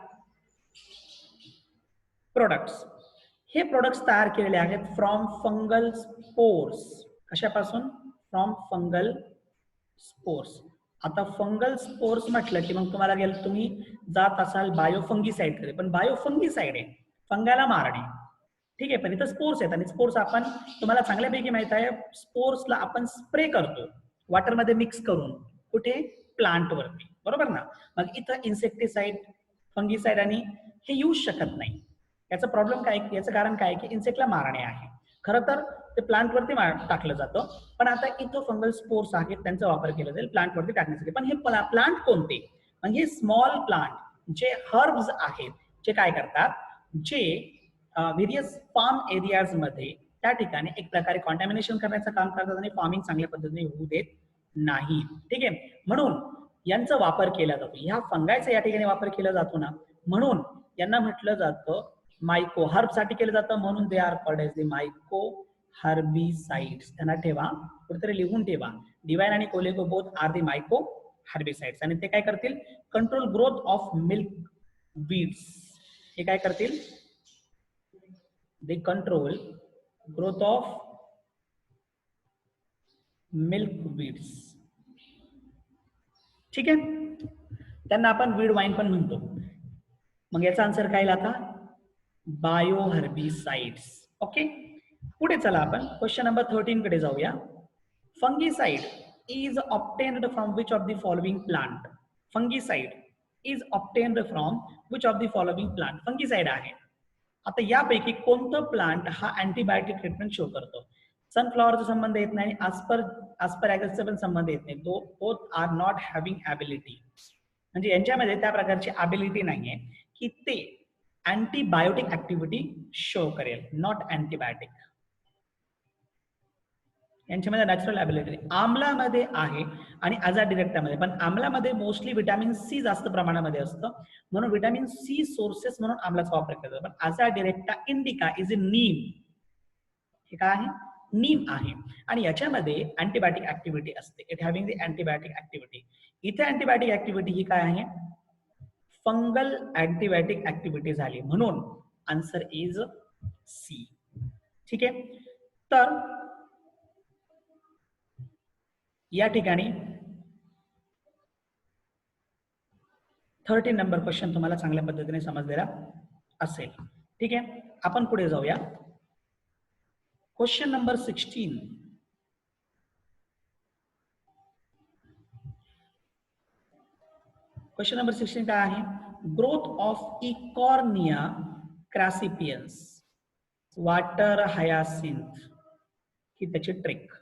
प्रोडक्ट्स. हे प्रोडक्ट्स तयार केलेले आहेत फ्रॉम फंगल स्पोर्स. कशापासून, फ्रॉम फंगल स्पोर्स. आता फंगल स्पोर्स म्हटलं की मग तुम्हाला गेलं, तुम्ही जात असाल बायोफंगीसाइड कडे, पण बायोफंगीसाइड आहे फंगाला मारणे, ठीक आहे, पण इथं स्पोर्स आहेत आणि स्पोर्स आपण, तुम्हाला चांगल्यापैकी माहित आहे, स्पोर्सला आपण स्प्रे करतो वॉटरमध्ये मिक्स करून, कुठे, प्लांट वरती, बरोबर ना. मग इथं इन्सेक्टिसाइड, फंगीसाइड आणि हे येऊ शकत नाही. याचा प्रॉब्लेम काय, याचं कारण काय की इन्सेक्टला मारणे आहे. खरं तर ते प्लांट वरती टाकलं जातं, पण आता इथं फंगल स्पोर्स आहेत, त्यांचा वापर केला जाईल प्लांट वरती टाकण्यासाठी. पण हे प्लांट कोणते, म्हणजे स्मॉल प्लांट जे हर्ब्स आहेत, जे काय करतात, जे व्हेरियस फार्म एरियाज मध्ये त्या ठिकाणी एक प्रकारे कॉन्टॅमिनेशन करण्याचं काम करतात आणि फार्मिंग चांगल्या पद्धतीने होऊ देत नाही, ठीक आहे. म्हणून यांचा वापर केला जातो, ह्या फंगायचा या ठिकाणी वापर केला जातो ना, म्हणून यांना म्हटलं जातं मायको. हर्ब साठी केलं जातं म्हणून they are called as the mycoherbicides. त्यांना ठेवा, कुठेतरी लिहून ठेवा. डिवाइन आणि Collego both are the mycoherbicides. आणि ते काय करतील, control growth of milkweeds. हे काय करतील, they control growth of milk weeds, ठीक आहे. त्यांना आपण वीड वाईन पण म्हणतो. मग याचा आन्सर काय आता, बायो हर्बिसाइड्स. ओके, पुढे चला आपण क्वेश्चन नंबर 13 कडे जाऊया. Fungicide is obtained from which of the following plant. Fungicide is obtained from which of the following plant. Fungicide आहे. आता यापैकी कोणतं प्लांट हा अँटीबायोटिक ट्रीटमेंट शो करतो. सनफ्लॉवरचा संबंध येत नाही, आस्परॅगसचा पण संबंध येत नाही. Both are not having ability, म्हणजे यांच्यामध्ये त्या प्रकारची ॲबिलिटी नाहीये की ते अँटीबायोटिक ऍक्टिव्हिटी शो करेल. नॉट अँटीबायोटिक, यांच्यामध्ये नॅचरल ॲबिलिटी. आमलामध्ये आहे आणि अझाडिरेक्टामध्ये, पण आमलामध्ये मोस्टली व्हिटॅमिन सी जास्त प्रमाणामध्ये असतं, म्हणून व्हिटॅमिन सी सोर्सेस म्हणून आमलाचा वापर केला जातो. पण अझाडिरेक्टा इंडिका इज अ नीम. हे काय आहे, नीम आहे आणि याच्यामध्ये अँटीबायोटिक ऍक्टिव्हिटी असते. It having the antibiotic activity. इथे अँटीबायोटिक ऍक्टिव्हिटी ही काय आहे, फंगल अँटीबायोटिक ऍक्टिव्हिटी झाली, म्हणून आन्सर इज सी, ठीक आहे. तर या ठिकाणी 13 नंबर क्वेश्चन तुम्हाला चांगल्या पद्धतीने समजलेला असेल, ठीक आहे. आपण पुढे जाऊया. Question number 16. क्वेश्चन नंबर 16 काय आहे, growth of Eichhornia crassipes water hyacinth ही त्याची ट्रिक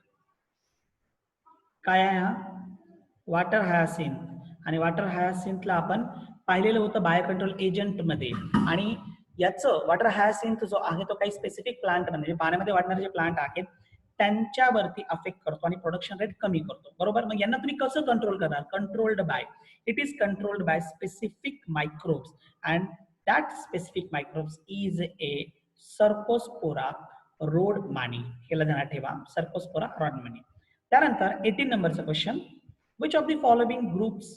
काय आहे. हा वॉटर हायासिंथ, आणि वॉटर हायासिंथला आपण पाहिलेलं होतं बायो कंट्रोल एजंट मध्ये, आणि याचं वॉटर हायासिंथ जो आहे तो काही स्पेसिफिक प्लांट म्हणजे पाण्यामध्ये वाढणारे जे प्लांट आहेत त्यांच्यावरती अफेक्ट करतो आणि प्रोडक्शन रेट कमी करतो, बरोबर. मग यांना तुम्ही कसं कंट्रोल करणार, controlled by, it is controlled by specific microbes and that specific microbes is a Cercospora rodmanii. हे ध्यानात ठेवा, सर्कोस्पोरा रोडमानी. त्यानंतर 18 नंबरचा question, which of the following groups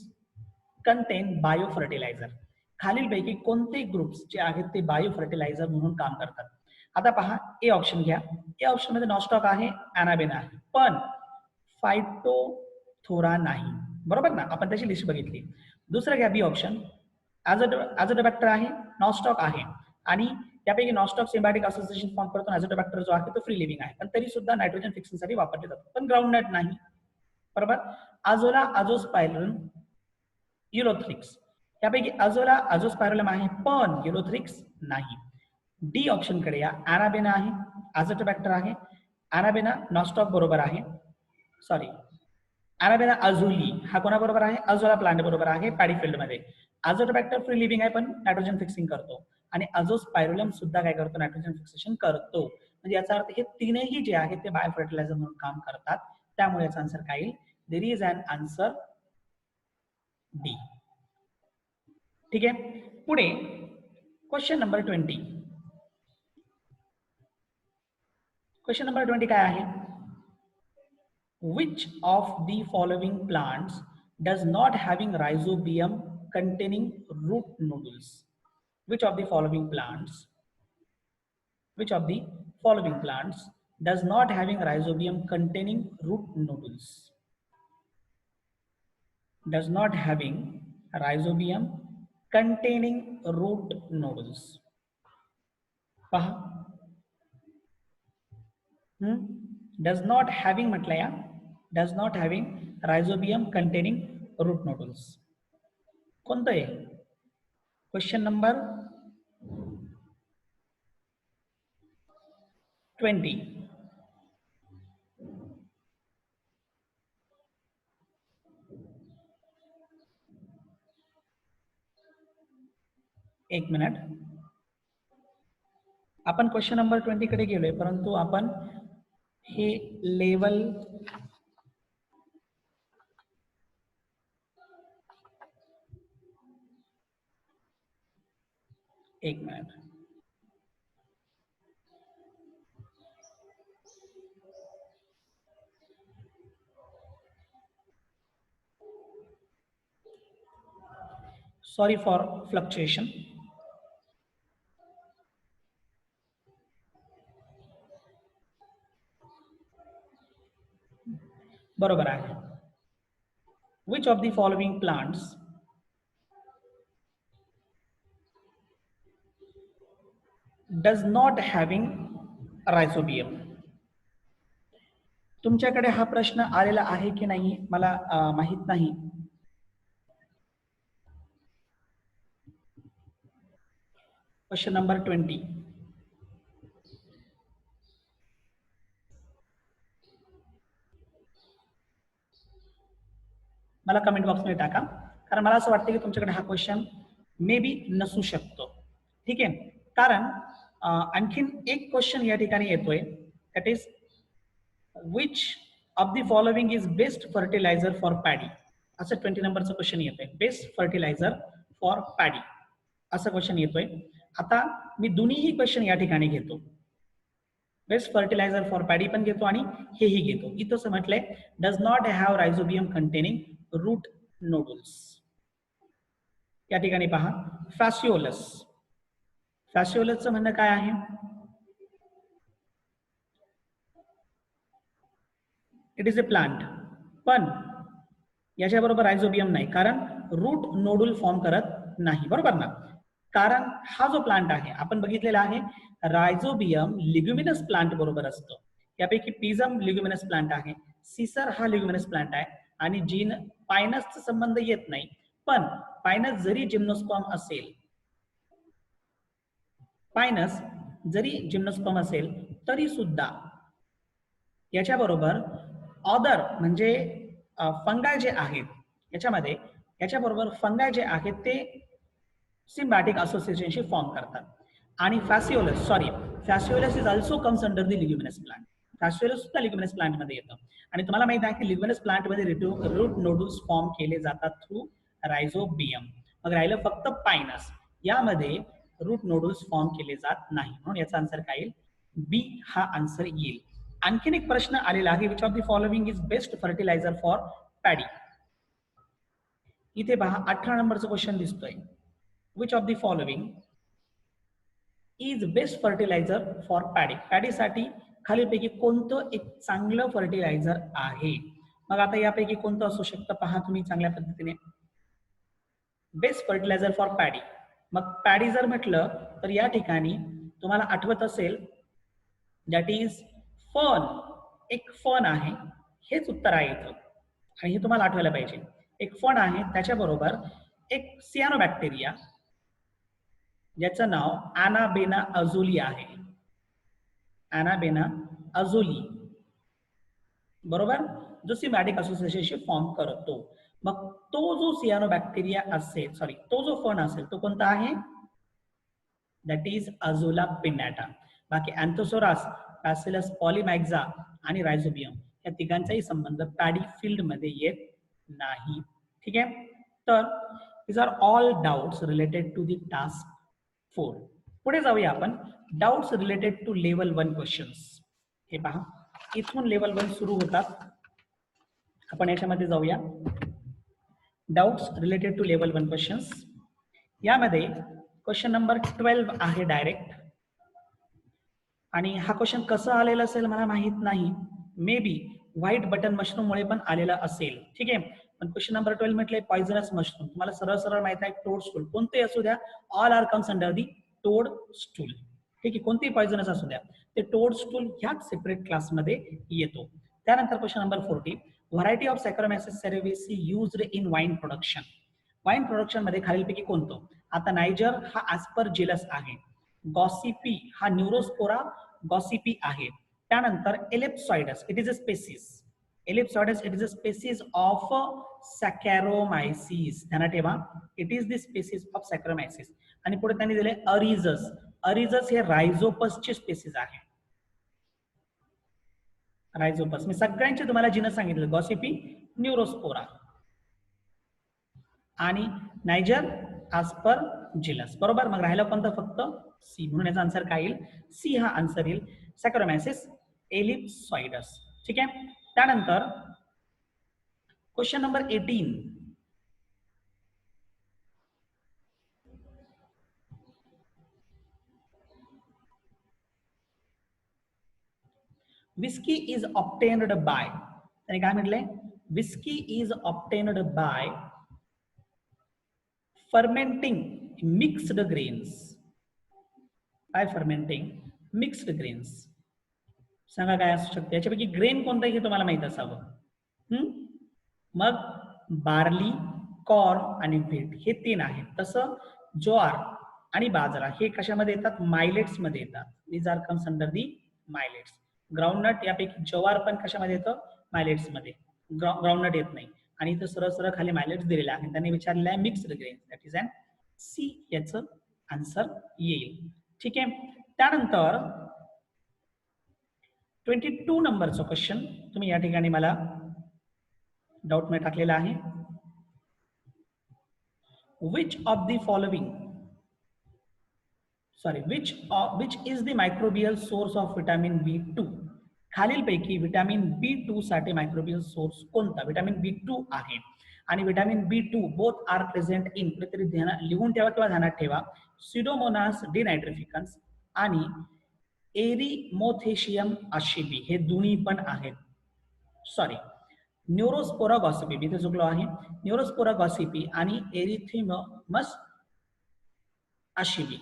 contain biofertiliser. खालीलपैकी कोणते ग्रुप्स जे आहेत ते बायो फर्टिलायझर म्हणून काम करतात. आता पहा, ए ऑप्शन घ्या. ए ऑप्शन मध्ये नॉस्टॉक आहे, अॅनाबेन आहे, पण फायटोथोरा नाही, बरोबर ना, आपण त्याची लिस्ट बघितली. दुसरं घ्या, बी ऑप्शन, ॲझोडोबॅक्टर आहे, नॉस्टॉक आहे, आणि त्यापैकी नॉस्टॉक सिम्बायोटिक असोसिएशन फॉर्म करतो. ॲझोडोबॅक्टर जो आहे तो फ्री लिव्हिंग आहे, पण तरी सुद्धा नायट्रोजन फिक्सिंगसाठी वापरले जातो, पण ग्राउंडनट नाही, बरोबर. अझोला अझोस्पायरम युरोथ्रिक्स, यापैकी अझोला अझोस्पायरलम आहे पण युरोथ्रिक्स नाही. डी ऑप्शन कडे या. अॅनाबेना आहे, अझोटोबॅक्टर आहे. अॅनाबेना नॉस्टॉक बरोबर आहे. सॉरी, अॅनाबेना अझुली हा कोणाबरोबर आहे? अझोला प्लांट बरोबर आहे पॅडी फील्ड मध्ये. अझोटोबॅक्टर फ्री लिव्हिंग आहे पण नायट्रोजन फिक्सिंग करतो. आणि अझोस्पायरुलम सुद्धा काय करतो? नायट्रोजन फिक्सेशन करतो. म्हणजे याचा अर्थ हे तीनही जे आहेत ते बायो फर्टिलायझर म्हणून काम करतात. त्यामुळे याचा आन्सर काय येईल? There is an answer D. ठीक आहे. पुढे क्वेश्चन नंबर 20. क्वेश्चन नंबर 20 काय आहे? Which of the following plants does not having rhizobium containing root nodules? Which of the following plants does not having rhizobium containing root nodules? Does not having rhizobium containing root nodules. पहा, does not having म्हटलं या, does not having rhizobium containing root nodules. कोणतं आहे? Question number 20. एक minute, आपण question number 20 कडे गेलोय, परंतु आपण हे लेवल एक मिनिट, सॉरी फॉर फ्लक्च्युएशन. बरोबर आहे. Which of the following plants does not having rhizobium? तुमच्याकडे हा प्रश्न आलेला आहे की नाही मला माहित नाही. Question number 20. मला कमेंट बॉक्समध्ये टाका, कारण मला असं वाटतं की तुमच्याकडे हा क्वेश्चन मे बी नसू शकतो. ठीक आहे, कारण आणखीन एक क्वेश्चन या ठिकाणी येतोय, that is which of the following is best fertiliser for paddy. असं 20 नंबरचं क्वेश्चन येतोय, बेस्ट फर्टिलायझर फॉर पॅडी असं क्वेश्चन येतोय. आता मी दोन्हीही क्वेश्चन या ठिकाणी घेतो, बेस्ट फर्टिलायझर फॉर पॅडी पण घेतो आणि हेही घेतो. इथं असं म्हटलंय does not have rhizobium containing root nodules. या ठिकाणी पहा, फॅसिओलस. फॅसिओलसचं म्हणणं काय आहे? इट इज अ प्लांट, पण याच्याबरोबर रायझोबियम नाही, कारण रूट नोडुल फॉर्म करत नाही. बरोबर ना? कारण हा जो प्लांट आहे आपण बघितलेला आहे, रायझोबियम लिग्युमिनस प्लांट बरोबर असतं. यापैकी पिझम लिग्युमिनस प्लांट आहे, सिसर हा लिग्युमिनस प्लांट आहे, आणि जीन पायनसचा संबंध येत नाही. पण पायनस जरी जिम्नोस्पर्म असेल, पायनस जरी जिम्नोस्पर्म असेल तरी सुद्धा याच्याबरोबर ऑदर म्हणजे फंगाय जे आहेत याच्यामध्ये, याच्याबरोबर फंगाय जे आहेत ते सिम्बायटिक असोसिएशनशी फॉर्म करतात. आणि Phaseolus is also comes under the leguminous plant. Phaseolus सुद्धा लिग्युमिनस प्लांट मध्ये येतं. आणि तुम्हाला माहिती आहे की लिग्युमिनस प्लांट मध्ये रूट नोडल्स फॉर्म केले जातात थ्रू रायझोबियम. मग राहिलं फक्त पायनस, यामध्ये रूट नोडल्स फॉर्म केले जात नाही, म्हणून याचा आन्सर काय येईल? बी हा आन्सर येईल. आणखीन एक प्रश्न आलेला आहे, which of the following is best fertiliser for paddy. इथे पहा 18 नंबरचा क्वेश्चन दिसतोय, which of the following is best fertiliser for paddy. पॅडीसाठी खालीपैकी कोणतं एक चांगलं फर्टिलायझर आहे? मग आता यापैकी कोणतं असू शकतं पहा तुम्ही चांगल्या पद्धतीने. बेस्ट फर्टिलायझर फॉर पॅडी, मग पॅडी जर म्हटलं तर या ठिकाणी तुम्हाला आठवत असेल दॅट इज फर्न. एक फर्न आहे, हेच उत्तर आहे इथं, आणि हे तुम्हाला आठवायला पाहिजे. एक फर्न आहे, त्याच्याबरोबर एक सियानोबॅक्टेरिया, ज्याचं नाव ॲनाबेना अझोली आहे. ॲनाबेना अझोली, बरोबर, जो सिमॅटिक असोसिएशनशी फॉर्म करतो. मग तो जो सियानोबॅक्टेरिया असेल, सॉरी, तो जो फण असेल तो कोणता आहे? That is Azolla pinnata. बाकी अँथोसोरास, बॅसिलस पॉलीमॅक्झा आणि रायझोबियम या तिघांचाही संबंध पॅडी फील्ड मध्ये येत नाही. ठीक आहे. तर these are all doubts related to the task 4. पुढे जाऊया आपण. Doubts related to level 1 questions. हे पहा, इथून लेवल 1 सुरू होतात. आपण याच्यामध्ये जाऊया. Doubts related to level 1 questions. यामध्ये क्वेश्चन नंबर 12 आहे डायरेक्ट. आणि हा क्वेश्चन कसं आलेला असेल मला माहित नाही. May be white button mushroom मुळे पण आलेला असेल. ठीक आहे. पण क्वेश्चन नंबर 12 म्हटलंय पॉइझनस मशरूम. तुम्हाला सरळ सरळ माहित आहे टोड स्टूल. कोणते असू द्या, all are comes under the toadstool. ठीक आहे. कोणतेही पॉइझनस असू द्या, ते टोड स्टूल ह्याच सेपरेट क्लासमध्ये येतो. त्यानंतर question number 40, variety of Saccharomyces cerevisiae used in wine production. Wine production मध्ये खालीलपैकी कोणतं? आता नायजर हा ॲस्परजिलस आहे. गॉसिपी हा न्यूरोस्पोरा गॉसिपी आहे. त्यानंतर ellipsoideus, it is a species. Ellipsoideus, it is a species of Saccharomyces. ध्यानात ठेवा, it is the species of Saccharomyces. आणि पुढे त्यांनी दिले अरिझस. अरिझस हे रायझोपसचे स्पेसिस आहे. रायझोपस मी सगळ्यांचे तुम्हाला जिनस सांगितलं. गॉसिपी, न्यूरोस्पोरा आणि नायजर ॲस्परजिलस. बरोबर. मग राहिला कोणतं? फक्त सी. म्हणून याचा आन्सर काय येईल? सी हा आन्सर येईल. सॅकरोमायसिस एलिप्सॉइडस. ठीक आहे. त्यानंतर question number 18, whisky is obtained by. त्याने काय म्हटलंय? Whisky is obtained by fermenting mixed grains. By fermenting mixed grains. सांगा काय असू शकते याच्यापैकी? ग्रेन कोणतं हे तुम्हाला माहित असावं. मग बार्ली, कॉर्न आणि व्हीट हे 3 आहेत. तसं ज्वार आणि बाजरा हे कशामध्ये येतात? मायलेट्स मध्ये येतात. These are comes under the millets. Groundnut यापैकी ज्वार पण कशामध्ये येतं? मायलेट्स मध्ये. ग्राउंडनट येत नाही. आणि इथं सरळ सरळ खाली मायलेट्स दिलेले आहे. त्यांनी विचारलेलं आहे mixed grain. That is an C याचं आन्सर येईल. ठीक आहे. त्यानंतर 22 नंबरचा क्वेश्चन तुम्ही या ठिकाणी मला डाऊट मध्ये टाकलेला आहे. which of the following, sorry, which is the microbial source of vitamin B2? खालीलपैकी विटामिन B2 साठी मायक्रोबियल सोर्स कोणता? विटामिन B2 आहे. आणि vitamin B2 both are present in, कुठेतरी लिहून ठेवा किंवा ध्यानात ठेवा, सिडोमोनास डिनायट्रिफिकन्स आणि एरिमोथेशियम आशिबी हे दोन्ही पण आहेत. सॉरी, न्यूरोस्पोरा गॉसिपी, मी इथे चुकलो आहे. न्यूरोस्पोरा गॉसिपी आणि एरिथिमस आशिबी.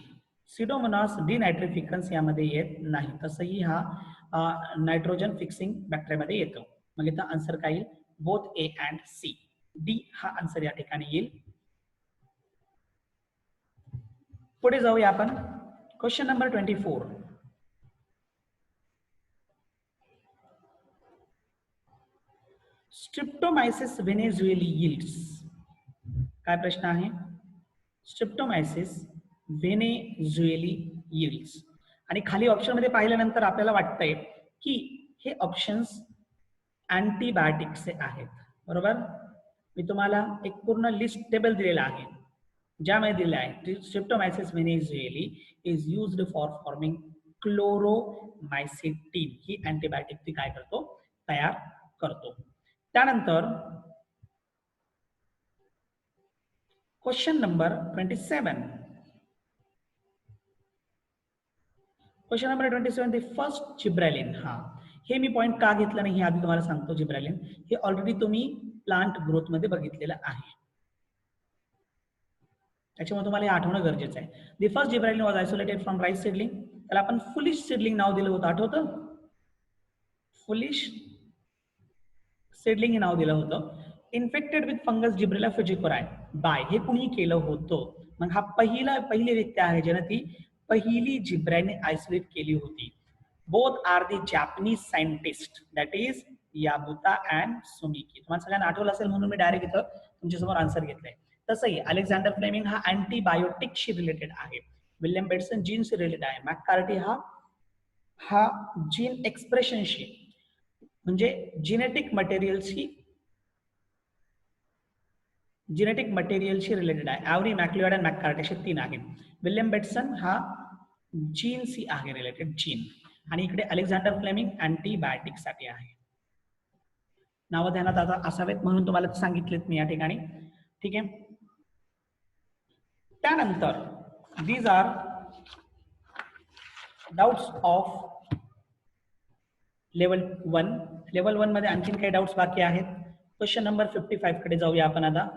सिडोमोनास डिनायट्रिफिकन्स यामध्ये येत नाही. तसंही हा नायट्रोजन फिक्सिंग बॅक्टेरियामध्ये येतो. मग इथं आन्सर काय येईल? Both A and C. D हा आन्सर या ठिकाणी येईल. पुढे जाऊया आपण. Question number 24, Streptomyces venezuelae yields. काय प्रश्न आहे? Streptomyces venezuelae yields. आणि खाली ऑप्शन मध्ये पाहिल्यानंतर आपल्याला वाटतंय की हे ऑप्शन्स अँटीबायोटिक्सचे आहेत. बरोबर. मी तुम्हाला एक पूर्ण लिस्ट टेबल दिलेला आहे ज्यामध्ये दिले आहे Streptomyces venezuelae is used for forming chloromycetin. ही अँटीबायोटिक ती काय करतो? तयार करतो. त्यानंतर question number 27. Question number 27, the first gibberellin. हा, हे मी पॉइंट का घेतलं नाही हे आधी तुम्हाला सांगतो. जिब्रालिन हे ऑलरेडी तुम्ही प्लांट ग्रोथ मध्ये बघितलेलं आहे, त्याच्यामुळे तुम्हाला हे आठवणं गरजेचं आहे. The first gibberellin was isolated from rice seedling. त्याला आपण फुलिश सीडलिंग नाव दिलं होतं, आठवतं? फुलिश सीडलिंग हे नाव दिलं होतं. Infected with fungus Gibberella fujikuroi by. हे कुणी केलं होतं? मग हा पहिली व्यक्ती आहे ज्याने ती पहिली जिब्रॅनी आयसोलेट केली होती. Both are the Japanese scientist, that is Yabuta and Sumiki. तुम्हाला सगळ्यांना आठवलं असेल म्हणून मी डायरेक्ट इथं तुमच्यासमोर आन्सर घेतलंय. तसंही अलेक्झांडर फ्लेमिंग हा अँटीबायोटिकशी रिलेटेड आहे, विल्यम बेटसन जीनशी रिलेटेड आहे, मॅककार्टी हा जीन एक्सप्रेशनशी म्हणजे जेनेटिक मटेरियलशी रिलेटेड आहे. ॲव्हरी, मॅक्लिओड आणि मॅककार्टी असे 3 आहेत. विल्यम बेटसन हा जीनशी आहे रिलेटेड, जीन. आणि इकडे अलेक्झांडर फ्लेमिंग अँटीबायोटिक साठी आहे. नावं ध्यानात आता असावेत म्हणून तुम्हाला सांगितलेत मी या ठिकाणी. ठीक आहे. त्यानंतर these are doubts of level 1. Level 1 मध्ये आणखीन काही डाउट्स बाकी आहेत. क्वेश्चन नंबर 55 कडे जाऊया आपण आता.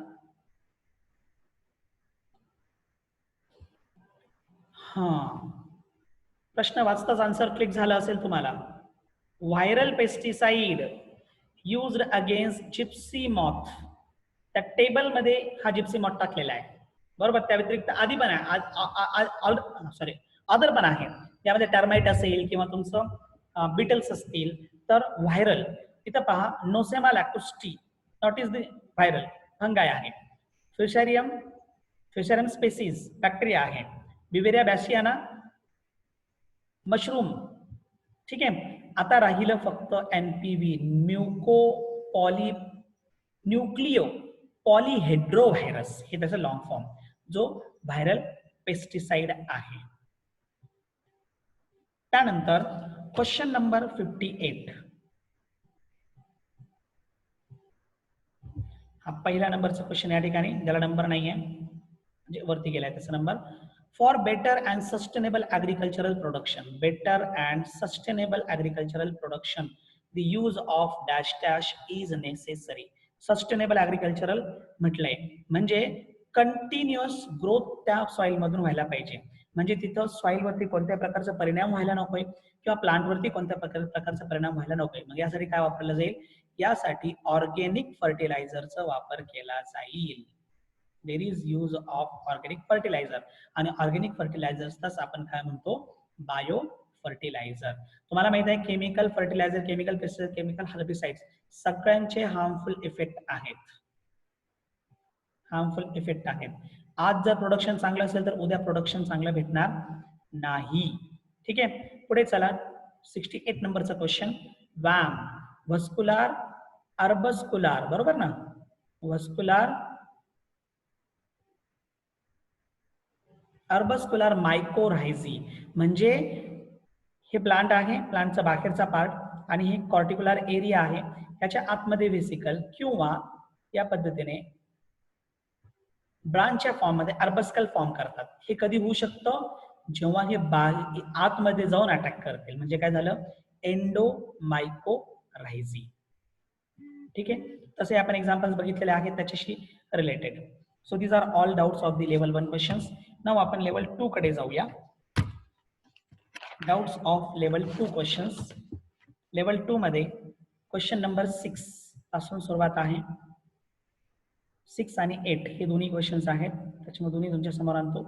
प्रश्न वाचताच आन्सर क्लिक झाला असेल तुम्हाला. Viral pesticide used against Gypsy moth. त्या टेबल मध्ये हा जिप्सी मॉथ टाकलेला आहे, बरोबर. त्या व्यतिरिक्त आधी पण आहे, अदर पण आहे. त्यामध्ये टर्माइट असेल किंवा तुमचं बिटल्स असतील तर व्हायरल. इथं पहा, Nosema locustae not is the viral, fungi आहे. फ्युशरियम स्पेसीज बॅक्टेरिया आहे. Beauveria bassiana mushroom. ठीक आहे. आता राहिलं फक्त एनपीव्ही, न्यूक्लिओ पॉलीहेड्रोव्हायरस, हे त्याचं लॉंग फॉर्म, जो व्हायरल पेस्टिसाइड आहे. त्यानंतर क्वेश्चन नंबर 58. हा पहिला नंबरचा क्वेश्चन या ठिकाणी, ज्याला नंबर नाहीये म्हणजे वरती गेलाय त्याचा number. For better and sustainable agricultural production, the use of dash dash is necessary. Sustainable agricultural म्हटलंय म्हणजे कंटिन्युअस ग्रोथ त्या सॉइल मधून व्हायला पाहिजे. म्हणजे तिथं सॉइल वरती कोणत्या प्रकारचा परिणाम व्हायला नकोय किंवा प्लांट वरती कोणत्या प्रकारचा परिणाम व्हायला नकोय. मग यासाठी काय वापरलं जाईल? यासाठी ऑर्गेनिक फर्टिलायझरचा वापर केला जाईल. There is use of organic fertilizer. आणि ऑर्गेनिक फर्टिलायझर्सच आपण काय म्हणतो? Biofertilizer. तुम्हाला माहित आहे chemical fertilizer, chemical pesticide, chemical herbicides सगळ्यांचे हार्मफुल इफेक्ट आहेत. आज जर प्रोडक्शन चांगलं असेल तर उद्या प्रोडक्शन चांगलं भेटणार नाही. ठीक आहे. पुढे चला. 68 नंबरचा क्वेश्चन. वॅम, व्हस्कुलार अर्बस्कुलार, बरोबर ना? व्हस्कुलार अर्बस्कुलार मायकोरायझी म्हणजे हे प्लांट आहे, प्लांटचा बाहेरचा पार्ट, आणि हे कॉर्टिक्युलर एरिया आहे. त्याच्या आतमध्ये व्हेसिकल किंवा या पद्धतीने ब्रांचच्या फॉर्म मध्ये अर्बस्कल फॉर्म करतात. हे कधी होऊ शकतं? जेव्हा हे आतमध्ये जाऊन अटॅक करतील. म्हणजे काय झालं? एंडोमायकोरायझी. ठीक आहे. तसे आपण एक्झाम्पल्स बघितलेले आहेत त्याच्याशी related. So these are all doubts of the level 1 questions. Now आपण लेवल 2 कडे जाऊया. Doubts of level 2 questions. Level 2 मध्ये क्वेश्चन नंबर 6 पासून सुरुवात आहे. 6 आणि 8 हे दोन्ही क्वेश्चन्स आहेत, त्याच्यामध्ये दोन्ही तुमच्या समोर आणतो.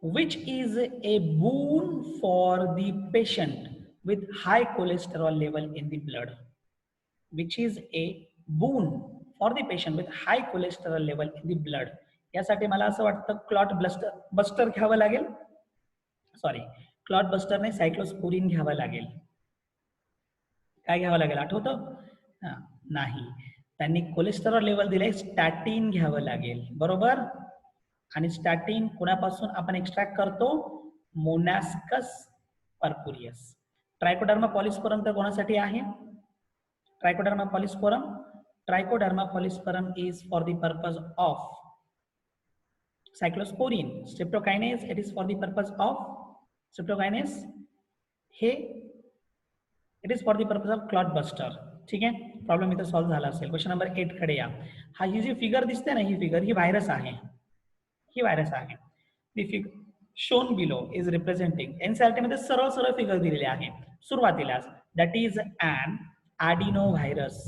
Which is a boon for the patient with high cholesterol level in the blood? Which is a boon for the patient with high cholesterol level in the blood? यासाठी मला असं वाटतं क्लॉट बस्टर घ्यावं लागेल. सॉरी, क्लॉट बस्टर नाही, cyclosporine घ्यावं लागेल. काय घ्यावं लागेल आठवतं? नाही, त्यांनी कोलेस्टेरॉल लेवल दिले, स्टॅटिन घ्यावं लागेल, बरोबर. आणि स्टॅटिन कोणापासून आपण एक्स्ट्रॅक्ट करतो? मोनॅस्कस पर्पुरियस. ट्रायकोडर्मा पॉलिस्पोरम तर कोणासाठी आहे? Trichoderma polysporum is for the purpose of cyclosporine. Streptokinase, it is for the purpose of streptokinase. हे it is for the purpose of clot buster. ठीक आहे. प्रॉब्लेम इथं सॉल्व्ह झाला असेल. क्वेश्चन नंबर 8 कडे या. ही जी फिगर दिसते ना, ही फिगर ही व्हायरस आहे. The figure shown below is representing. NCERT मध्ये सरळ सरळ फिगर दिलेली आहे सुरुवातीलाच. That is an adenovirus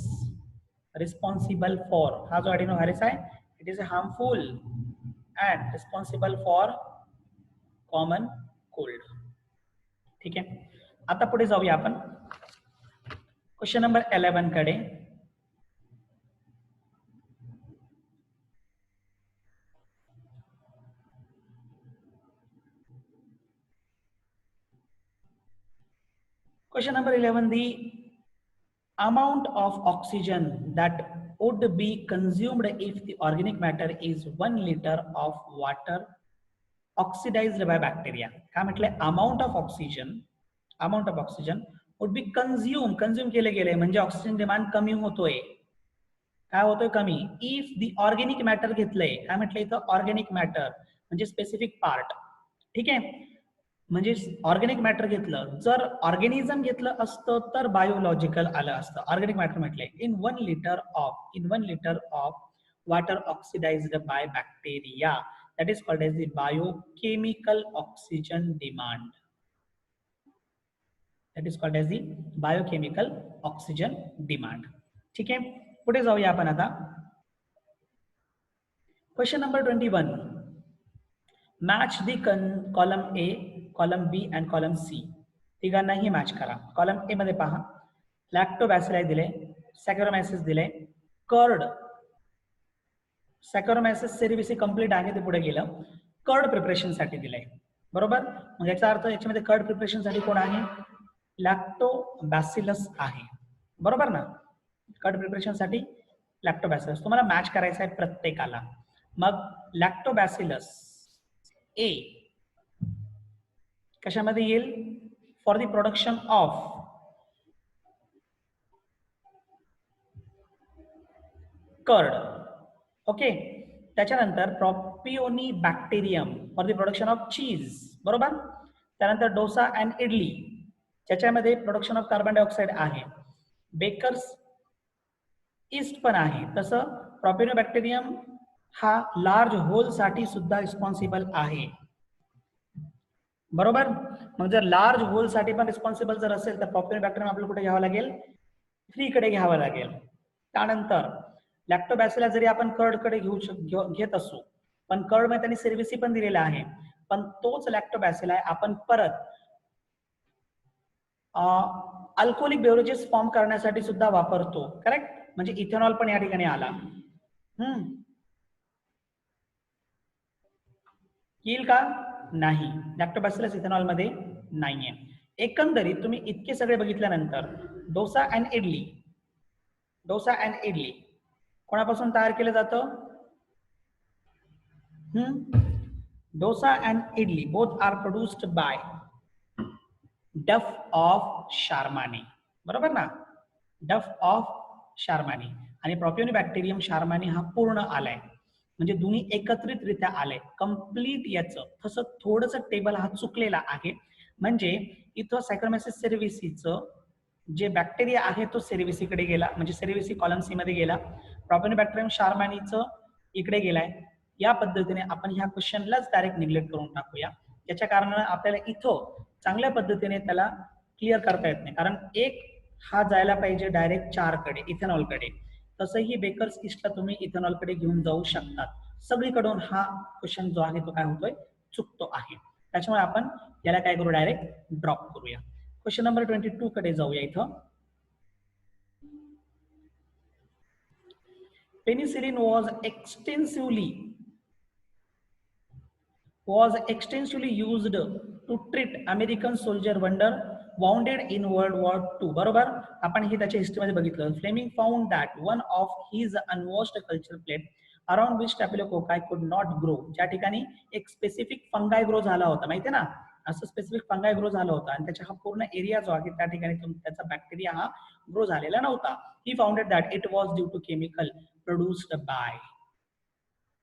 responsible for. हा जो ॲडिनो व्हायरस आहे, it is harmful and responsible for common cold. ठीक आहे, आता पुढे जाऊया आपण क्वेश्चन नंबर 11 कडे. Question number 11, the amount of oxygen that would be consumed if the organic matter is 1 liter of water oxidized by bacteria. काय म्हटलंय, amount of oxygen would be consume केले गेले म्हणजे ऑक्सिजन डिमांड कमी होतोय. काय होतोय, कमी. इफ दी ऑर्गेनिक मॅटर घेतलंय, काय म्हटलंय इथं, ऑर्गेनिक मॅटर म्हणजे स्पेसिफिक पार्ट. ठीक आहे, म्हणजे ऑर्गेनिक मॅटर घेतलं, जर ऑर्गेनिझम घेतलं असतं तर बायोलॉजिकल आलं असतं. ऑर्गेनिक मॅटर म्हटलंय in 1 litre of water oxidised by bacteria, that is called as the biochemical oxygen demand. That is called as the biochemical oxygen demand. ठीक आहे, पुढे जाऊया आपण आता. Question number 21, match the column A, column B and column C. तिघांनाही match करा. Column A मध्ये पहा, लॅक्टोबॅसिलाई दिले, सॅकॅरोमायसिस दिले, कर्ड, सॅकॅरोमायसिस सेरिविसी कंप्लीट आहे, ते पुढे गेलं, कर्ड प्रिपरेशन साठी दिलंय. बरोबर, मग याचा अर्थ याच्यामध्ये कर्ड प्रिपरेशन साठी कोण आहे, लॅक्टोबॅसिलस आहे. बरोबर ना, कर्ड प्रिपरेशन साठी लॅक्टोबॅसिलस. तुम्हाला मॅच करायचं आहे प्रत्येकाला. मग लॅक्टोबॅसिलस ए कशामध्ये येईल, for the production of curd. Okay, त्याच्यानंतर Propionibacterium for the production of cheese. बरोबर, त्यानंतर डोसा अँड इडली ज्याच्यामध्ये प्रोडक्शन ऑफ कार्बन डायऑक्साईड आहे, बेकर्स ईस्ट पण आहे. तसं प्रोपिओनी बॅक्टेरियम हा लार्ज होल साठी सुद्धा रिस्पॉन्सिबल आहे. बरोबर, मग जर लार्ज होल साठी पण रिस्पॉन्सिबल जर असेल तर प्रोपिओनी बॅक्टेरियम आपल्याला कुठे घ्यावं लागेल, 3 कडे घ्यावं लागेल. त्यानंतर लॅक्टोबॅसिला जरी आपण कर्ड कडे घेत असू, पण कर्ड मध्ये त्यांनी सेरिविसी पण दिलेला आहे, पण तोच लॅक्टोबॅसिला आपण परत अल्कोहोलिक बेवरेजेस फॉर्म करण्यासाठी सुद्धा वापरतो. करेक्ट, म्हणजे इथेनॉल पण या ठिकाणी आला. येईल का, नाही, लॅक्टोबॅसिलस इथेनॉल मध्ये नाहीये. एकंदरीत तुम्ही इतके सगळे बघितल्यानंतर डोसा अँड इडली कोणापासून तयार केलं जातं, dosa and idli both are produced by dough of शार्मानी. बरोबर ना, डफ ऑफ शार्मानी आणि प्रोपिओनी बॅक्टेरियम शार्मानी हा पूर्ण आलाय, म्हणजे दोन्ही एकत्रितरित्या आले कंप्लीट. याचं तसं थोडंसं टेबल हा चुकलेला आहे, म्हणजे इथं सॅकॅरोमायसिस सेरिविसीचं जे बॅक्टेरिया आहे तो सेरिविसीकडे गेला, म्हणजे सेरिविसी कॉलम सी मध्ये गेला, प्रोपिओनी बॅक्टेरियम शार्मानीचं इकडे गेलाय. या पद्धतीने आपण ह्या क्वेश्चनलाच डायरेक्ट निग्लेक्ट करून टाकूया. याच्या कारणाने आपल्याला इथं चांगल्या पद्धतीने त्याला क्लिअर करता येत नाही, कारण एक हा जायला पाहिजे डायरेक्ट 4 कडे, इथेनॉल कडे. तसंही बेकर्स ईस्टला तुम्ही इथेनॉल कडे घेऊन जाऊ शकतात. सगळीकडून हा क्वेश्चन जो आहे तो काय होतोय, चुकतो आहे. त्याच्यामुळे आपण याला काय करू, डायरेक्ट ड्रॉप करूया. क्वेश्चन नंबर 22 कडे जाऊया. इथं penicillin was extensively used to treat American soldier wounded in World War II. बरोबर, आपण हे त्याच्या हिस्ट्रीमध्ये बघितलं. Fleming found that one of his unwashed culture plate around which Staphylococci could not grow. ज्या ठिकाणी एक स्पेसिफिक फंगाय ग्रो झाला होता, माहिती ना, असं स्पेसिफिक फंगाय ग्रो झाला होता आणि त्याचा हा पूर्ण एरिया जो आहे त्या ठिकाणी त्याचा बॅक्टेरिया हा ग्रो झालेला नव्हता. He founded that it was due to chemical produced by.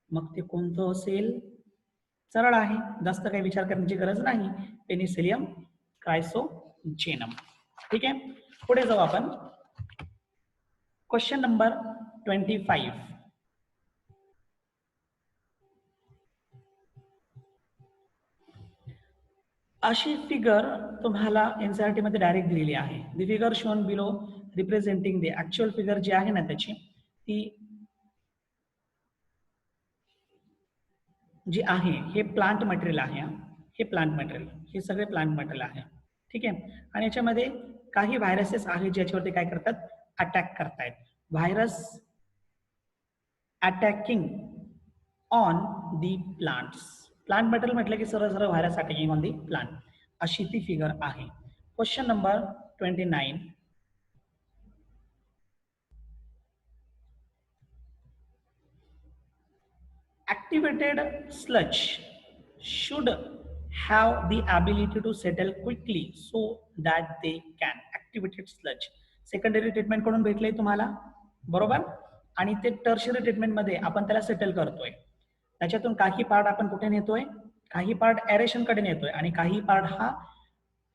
मग ते कोणतं असेल, सरळ आहे, जास्त काही विचार करण्याची गरज नाही, पेनिसिलियम क्रायसोजेनम. ठीक आहे, पुढे जाऊ आपण. Question number 25. अशी फिगर तुम्हाला एनसीईआरटी मध्ये डायरेक्ट दिलेली आहे. The figure shown below representing the actual figure जी आहे ना त्याची, ती जे आहे हे प्लांट मटेरियल आहे हा. हे प्लांट मटेरियल, हे सगळे प्लांट मटेरियल आहे. ठीक आहे. आणि याच्यामध्ये काही व्हायरसेस आहेत ज्याच्यावरती काय करतात, अटॅक करतायत. Virus attacking on the plants. Plant material म्हटलं की सरळ सरळ virus attacking on the plant, अशी ती फिगर आहे. Question number 29. Activated sludge should have the ability to settle quickly so that they can. Activated sludge secondary treatment कडून भेटले तुम्हाला, बरोबर. आणि ते टर्शरी ट्रीटमेंट मध्ये आपण त्याला सेटल करतोय. त्याच्यातून काही पार्ट आपण कुठे नेतोय, काही पार्ट एरेशन कडे नेतोय आणि काही पार्ट हा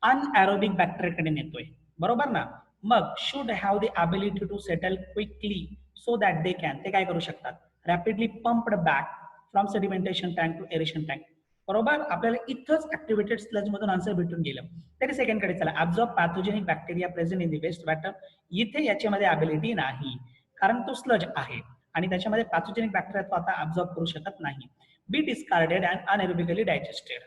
अनएरोबिक बॅक्टेरियाकडे नेतोय, बरोबर ना. मग should have the ability to settle quickly so that they can, ते काय करू शकतात, rapidly pumped back from sedimentation tank to aeration tank. बरोबर. आपल्याला इथंच ऍक्टिव्हेटेड स्लज मधून आन्सर भेटून गेलं. तरी सेकंड कडे चला. Absorb pathogenic bacteria present in the waste water. इथे याच्यामध्ये ॲबिलिटी नाही, कारण तो स्लज आहे आणि त्याच्यामध्ये पॅथोजेनिक बॅक्टेरिया तो आता ऍब्झॉर्ब करू शकत नाही. Be discarded and anaerobically digested.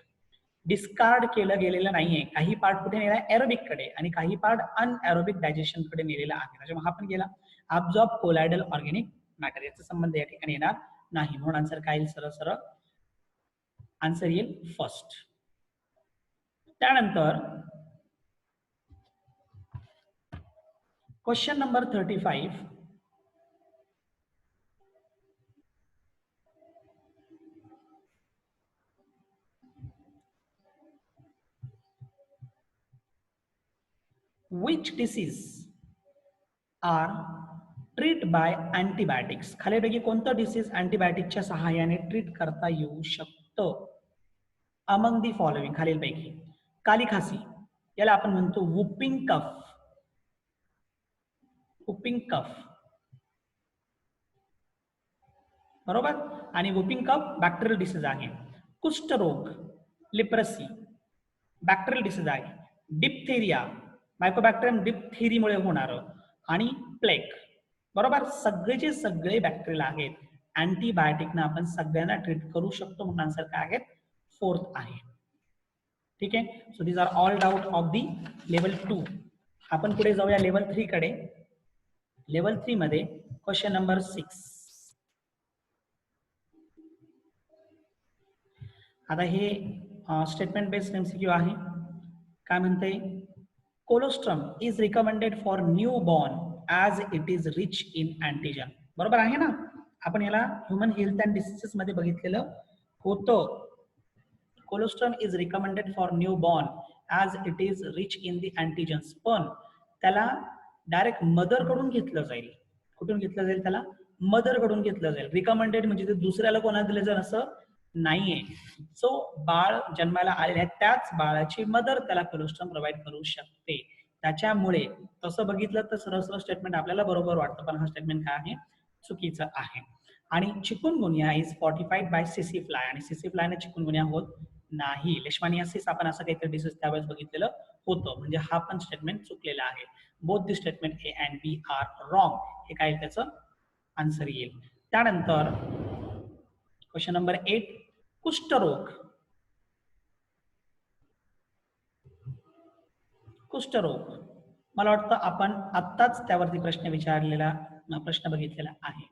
Discard केलं गेलेलं नाहीये. काही पार्ट कुठे नेला, एरोबिक कडे, आणि काही पार्ट अनएरोबिक डायजेशन कडे नेलेला आहे. त्याच्यामुळे हा पण गेला. ऍब्झॉर्ब कोलायडल ऑर्गॅनिक मॅटर, याचा संबंध या ठिकाणी येणार नाही. म्हणून आन्सर काय येईल, सरळ सरळ आन्सर येईल फर्स्ट. त्यानंतर question number 35. Which disease are treat by antibiotics. खालीपैकी कोणतं डिसीज अँटीबायोटिकच्या सहाय्याने ट्रीट करता येऊ शकतं. अमंग दी फॉलोइंग, खालीलपैकी. काली खासी, याला आपण म्हणतो वुपिंग कफ. वुपिंग कफ, बरोबर. आणि वुपिंग कफ बॅक्टेरियल डिसीज आहे. कुष्ठरोग, लिप्रसी, बॅक्टेरियल डिसीज आहे. डिप्थेरिया, मायकोबॅक्टेरियम डिप्थेरीमुळे होणार. आणि प्लेग, बरोबर. सगळेचे सगळे बॅक्टेरियल आहेत. अँटीबायोटिकनं आपण सगळ्यांना ट्रीट करू शकतो. म्हणून आन्सर काय आहे, फोर्थ आहे. ठीक आहे. So these are all doubt of the level 2. आपण पुढे जाऊया लेवल 3 कडे. लेवल 3 मध्ये क्वेश्चन नंबर 6. आता हे स्टेटमेंट बेस्ड एमसीक्यू आहे. काय म्हणते, colostrum is recommended for new born as it is rich in antigen. बरोबर आहे ना. आपण याला ह्युमन हेल्थ अँड डिसीजेस मध्ये बघितलेलं होतं. Colostrum is recommended for new born as it is rich in the antigens. पण त्याला डायरेक्ट मदर कडून घेतलं जाईल. कुठून घेतलं जाईल, त्याला मदर कडून घेतलं जाईल. रिकमेंडेड म्हणजे ते दुसऱ्याला कोणाला दिलं जाईल असं नाहीये. सो बाळ जन्माला आलेल्या त्याच बाळाची मदर त्याला कोलोस्ट्रम प्रोव्हाइड करू शकते. त्याच्यामुळे तसं बघितलं तर सरळ सरळ स्टेटमेंट आपल्याला बरोबर वाटतं, पण हा स्टेटमेंट काय आहे, चुकीचं आहे. आणि चिकुनगुनिया इज फॉर्टिफाईड बाय सीसी फ्लाय, आणि सीसी फ्लायने चिकुनगुनिया होत नाही. लेशमानियासिस आपण असं काहीतरी डिसीज त्यावेळेस बघितलेलं होतं. म्हणजे हा पण स्टेटमेंट चुकलेला आहे. Both the statement A and B are wrong. हे काय त्याचं आन्सर येईल. त्यानंतर क्वेश्चन नंबर 8. कुष्ठरोग. कुष्ठरोग मला वाटतं आपण आत्ताच त्यावरती प्रश्न बघितलेला आहे.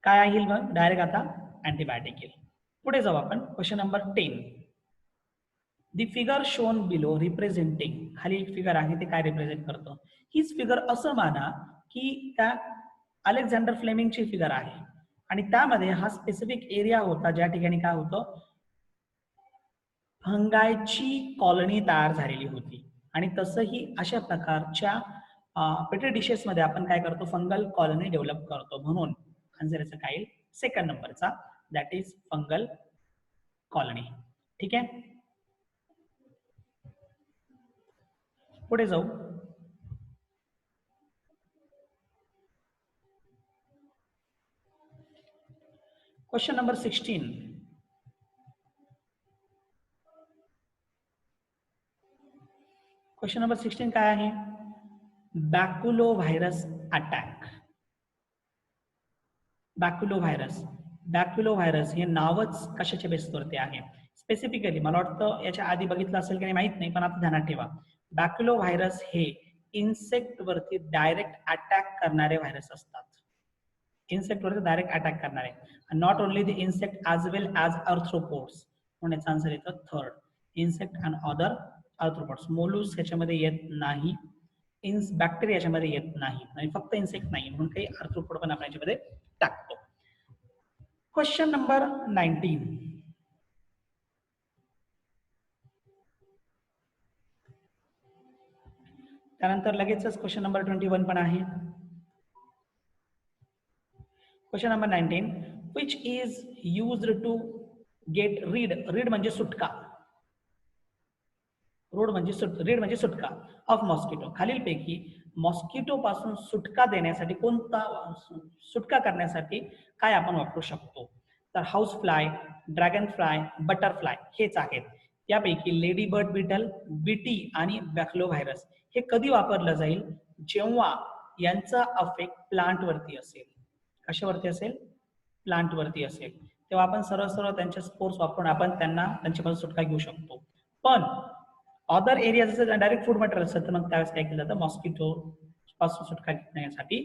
काय येईल मग, डायरेक्ट आता अँटीबायोटिक येईल. पुढे जाऊ आपण. Question number 10. दी फिगर शोन बिलो रिप्रेझेंटिंग, खाली एक फिगर आहे, ते काय रिप्रेझेंट करतो. हीच फिगर असं माना की त्या अलेक्झांडर फ्लेमिंगची फिगर आहे आणि त्यामध्ये हा स्पेसिफिक एरिया होता ज्या ठिकाणी काय होतं, फंगायची कॉलनी तयार झालेली होती. आणि तसंही अशा प्रकारच्या पेट्री डिशेस मध्ये आपण काय करतो, फंगल कॉलनी डेव्हलप करतो. म्हणून आन्सर याचा काय येईल, सेकंड नंबरचा, दॅट इज फंगल कॉलनी. ठीक आहे. पुढे जाऊ. Question number 16. क्वेश्चन नंबर 16 काय आहे, बॅक्युलो व्हायरस अटॅक. बॅक्युलो व्हायरस बॅक्युलो व्हायरस हे नावच कशाच्या बेसवरती आहे? स्पेसिफिकली मला वाटतं याच्या आधी बघितलं असेल की नाही माहित नाही, पण आता ध्यानात ठेवा. बॅक्युलो व्हायरस हे इन्सेक्ट वरती डायरेक्ट अटॅक करणारे व्हायरस असतात. इन्सेक्ट वरती डायरेक्ट अटॅक करणारे. Not only the insect as well as arthropods. म्हणून याचा आन्सर येतं third. Insect and other arthropods. मोलूस याच्यामध्ये येत नाही, बॅक्टेरिया याच्यामध्ये येत नाही, आणि फक्त इन्सेक्ट नाही म्हणून काही अर्थ्रोपोड पण आपण याच्यामध्ये टाकतो. Question number 19. त्यानंतर लगेचच क्वेश्चन नंबर 21 पण आहे. Question number 19. Which is used to get rid म्हणजे सुटका. रीड म्हणजे सुटका ऑफ मॉस्किटो. खालीलपैकी मॉस्किटो पासून सुटका देण्यासाठी सुटका करण्यासाठी काय आपण वापरू शकतो? तर house fly, dragon fly, butterfly हेच आहेत. त्यापैकी लेडी बर्ड बीटल, बीटी आणि बॅक्युलो व्हायरस हे कधी वापरलं जाईल? जेव्हा यांचा अफेक्ट प्लांट वरती असेल. कशावरती असेल? प्लांट वरती असेल. तेव्हा आपण सरळ त्यांचे स्पोर्स वापरून आपण त्यांच्यापासून सुटका घेऊ शकतो. पण अदर एरिया जसं डायरेक्ट फूड मटेरियल असेल तर मग त्यावेळेस काय केलं जातं? मॉस्किटो पासून सुटका घेण्यासाठी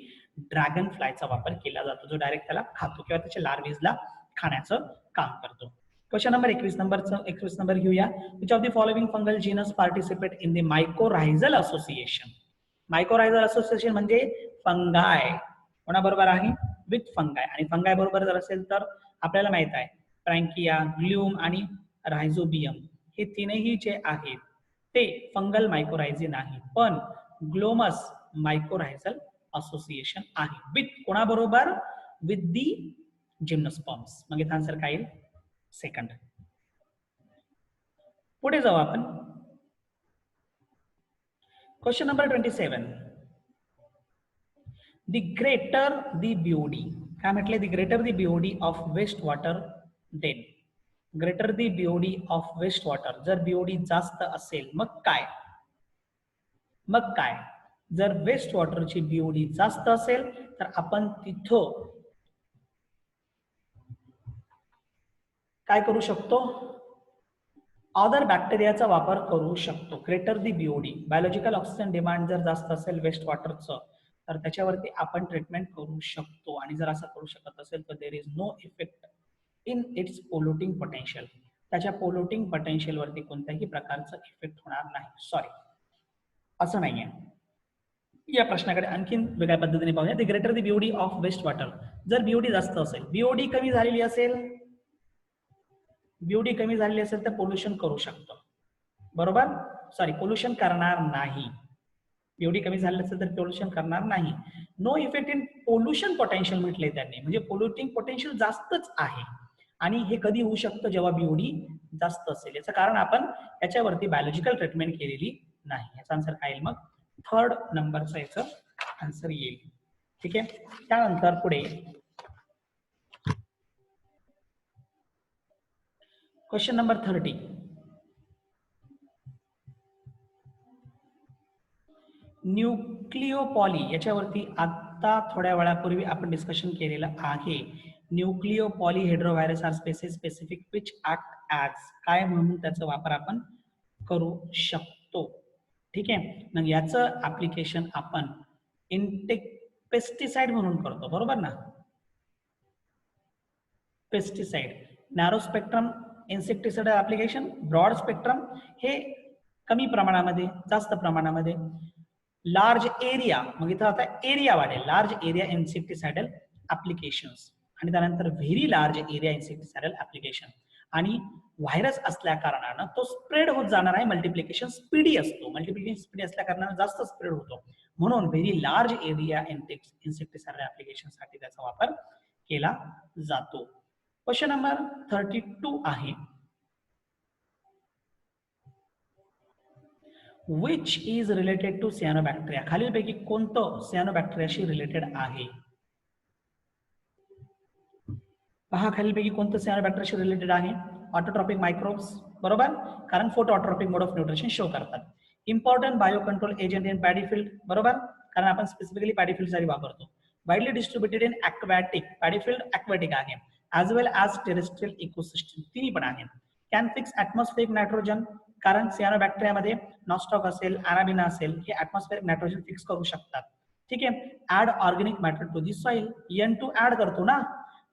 ड्रॅगन फ्लायचा वापर केला जातो, जो डायरेक्ट त्याला खातो किंवा त्याच्या लार्वेजला खाण्याचं काम करतो. क्वेश्चन नंबर 21 नंबर घेऊया. Which of the following fungal genus participate in the mycorrhizal association. Mycorrhizal association म्हणजे फंगाय. कोणाबरोबर आहे? With fungi. आणि फंगाय बरोबर जर असेल तर आपल्याला माहित आहे फ्रँकिया, ग्लूम आणि रायझोबियम हे तीनही जे आहेत ते फंगल मायकोरायझी नाही, पण ग्लोमस मायकोरायझल असोसिएशन आहे. विथ कोणाबरोबर? With the gymnosperms. मग इथं आन्सर काय येईल? सेकंड. पुढे जाऊ आपण. Question number 27. The greater the BOD. काय म्हटले? The greater the BOD of waste water then. Greater the BOD of waste water. जर बीओडी जास्त असेल मग काय? जर वेस्ट वॉटरची बीओडी जास्त असेल तर आपण तिथं काय करू शकतो? अदर बॅक्टेरियाचा वापर करू शकतो. Greater the BOD, biological oxygen demand जर जास्त असेल वेस्ट वॉटरचं तर त्याच्यावरती आपण ट्रीटमेंट करू शकतो. आणि जर असं करू शकत असेल तर there is no effect in its polluting potential. त्याच्या पोल्युटिंग पोटेन्शियल वरती कोणत्याही प्रकारचा इफेक्ट होणार नाही. सॉरी, असं नाहीये. या प्रश्नाकडे आणखीन वेगळ्या पद्धतीने पाहूया. The greater the BOD of waste water. जर बीओडी जास्त असेल, बीओडी कमी झालेली असेल, बीओडी कमी झालेली असेल तर पोल्युशन करू शकतो. बरोबर? सॉरी, पोल्युशन करणार नाही. बीओडी कमी झालेली असेल तर पोल्युशन करणार नाही. No effect in pollution potential म्हटले त्यांनी, म्हणजे पोल्युटिंग पोटेन्शियल जास्तच आहे. आणि हे कधी होऊ शकतं? जेव्हा बीओडी जास्त असेल. याचं कारण आपण याच्यावरती बायोलॉजिकल ट्रीटमेंट केलेली नाही. याचा आन्सर काय येईल? मग थर्ड नंबरचा याचं आन्सर येईल. ठीक आहे. त्यानंतर पुढे क्वेश्चन नंबर 30. न्यूक्लिओपॉली याच्यावरती आता थोड्या वेळापूर्वी आपण डिस्कशन केलेलं आहे. Nucleopolyhedrovirus are specific which act as काय म्हणून त्याचा वापर आपण करू शकतो. ठीक आहे. मग याचं ऍप्लिकेशन आपण पेस्टिसाइड म्हणून करतो. बरोबर ना? Pesticide, narrow spectrum insecticide application, broad spectrum हे कमी प्रमाणामध्ये, जास्त प्रमाणामध्ये, लार्ज एरिया, मग इथं आता एरिया वाढेल, लार्ज एरिया इन्सेक्टिसाइडल ऍप्लिकेशन्स, आणि त्यानंतर very large area insecticidal application. आणि व्हायरस असल्या कारणानं तो स्प्रेड होत जाणार आहे. मल्टिप्लिकेशन स्पीडी असतो, मल्टिप्लिकेशन स्पीडी असल्या कारणानं जास्त स्प्रेड होतो. म्हणून very large area insecticidal application साठी त्याचा वापर केला जातो. क्वेश्चन नंबर 32 आहे. Which is related to cyanobacteria. खालीलपैकी कोणतं सियानोबॅक्टेरियाशी रिलेटेड आहे? पहा, खालीलपैकी कोणतं सियानोबॅक्टेरियाशी रिलेटेड आहे? Autotrophic microbes. बरोबर, कारण photoautotrophic mode of nutrition show करतात. Important biocontrol agent in paddy field. बरोबर, कारण आपण स्पेसिफिकली पॅडीफिल्ड साठी वापरतो. Widely distributed in aquatic. Paddy field aquatic आहे. As well as terrestrial ecosystem, तिन्ही पण आहेत. कॅन फिक्स ॲटमॉस्फेरिक नायट्रोजन, कारण सियानोबॅक्टेरियामध्ये नॉस्टॉक असेल, अॅराबिना असेल, हे ॲटमॉस्फेरिक नायट्रोजन फिक्स करू शकतात. ठीक आहे. Add organic matter to the soil, N2 add करतो ना,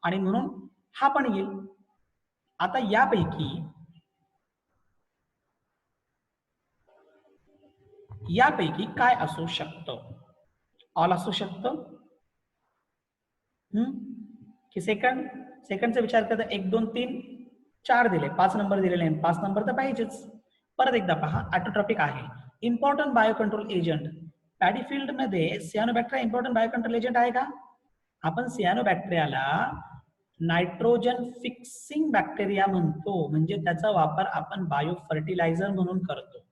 आणि म्हणून हा पण येईल. आता यापैकी काय असू शकतं? ऑल असू शकतं की सेकंडचा विचार करता 1 2 3 4 दिले, 5 नंबर दिलेले नाही, 5 नंबर तर पाहिजेच. परत एकदा पहा, ऑटोट्रॉपिक आहे, important biocontrol agent. Paddy field मध्ये सियानोबॅक्टेरिया इम्पॉर्टंट बायोकंट्रोल एजंट आहे का? आपण सियानोबॅक्टेरियाला नायट्रोजन फिक्सिंग बॅक्टेरिया म्हणतो, म्हणजे त्याचा वापर आपण बायो फर्टिलायझर म्हणून करतो,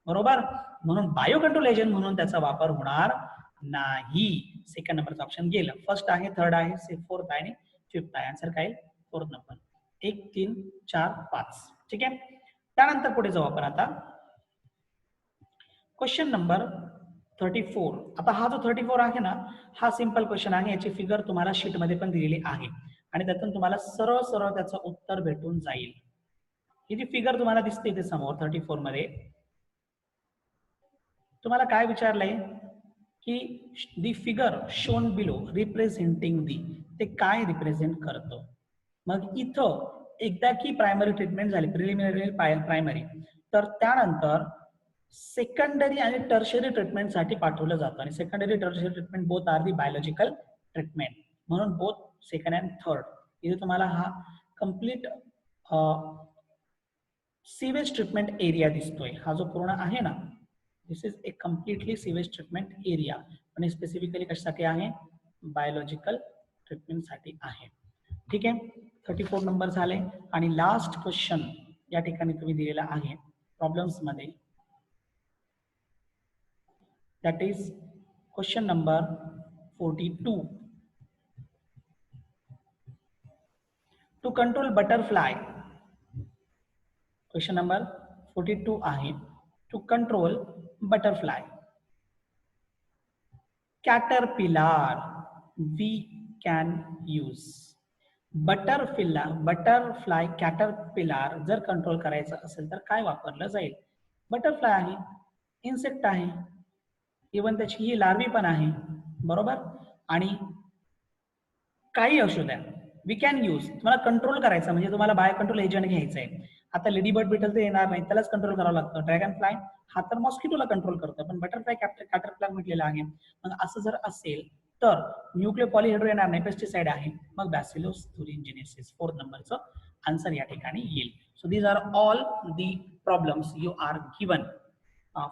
बरोबर. म्हणून बायो कंट्रोल एजंट म्हणून त्याचा वापर होणार नाही. सेकंड नंबरचा ऑप्शन गेलं. फर्स्ट आहे, थर्ड आहे, फोर्थ आहे आणि फिफ्थ आहे. आन्सर काय? Fourth number. 1 3 4 5. ठीक आहे. त्यानंतर पुढे जाऊ आपण आता. Question number 34. आता हा जो 34 आहे ना, हा सिंपल क्वेश्चन आहे. याची फिगर तुम्हाला शीट मध्ये पण दिलेली आहे आणि त्यातून तुम्हाला सरळ सरळ त्याचं उत्तर भेटून जाईल. ही जी फिगर तुम्हाला दिसते इथे समोर 34 मध्ये, तुम्हाला काय विचारलंय की दी फिगर शोन बिलो रिप्रेझेंटिंग दी, ते काय रिप्रेझेंट करतं. मग इथं एकदा की प्रायमरी ट्रीटमेंट झाली, प्रिलिमिनरी प्रायमरी, तर त्यानंतर सेकंडरी आणि टर्शरी ट्रीटमेंटसाठी पाठवलं जातं. आणि secondary tertiary treatment both are the biological treatment, म्हणून बोथ सेकंड अँड थर्ड. इथे तुम्हाला हा कम्प्लीट सीवेज ट्रीटमेंट एरिया दिसतोय. हा जो पूर्ण आहे ना, this is a completely sewage treatment area, पण स्पेसिफिकली कशासाठी आहे? बायोलॉजिकल ट्रीटमेंटसाठी आहे. ठीक आहे. 34 नंबर झाले. आणि लास्ट क्वेश्चन या ठिकाणी तुम्ही दिलेला आहे प्रॉब्लेम्स मध्ये, that is question number 42. To control butterfly, question number 42 आहे. To control butterfly caterpillar we can use. Butterfly caterpillar जर कंट्रोल करायचं असेल तर काय वापरलं जाईल? बटरफ्लाय आहे, इन्सेक्ट आहे, इव्हन त्याची ही लार्वी पण आहे, बरोबर. आणि काही असू द्या, वी कॅन यूज. तुम्हाला कंट्रोल करायचं म्हणजे तुम्हाला बायो कंट्रोल एजंट घ्यायचं आहे. आता लेडी बर्ड बिटल तर येणार नाही, त्यालाच कंट्रोल करावं लागतं. ड्रॅगन फ्लाय हा तर मॉस्किटोला कंट्रोल करतो, पण बटरफ्लाय कॅटरपिलर म्हटलेला आहे. मग असं जर असेल तर न्यूक्लिओ पॉलीहेड्रो येणार नाही, पेस्टिसाइड आहे, मग बॅसिलोस thuringiensis. 4th नंबरचं आन्सर या ठिकाणी येईल. So these are all the problems you are given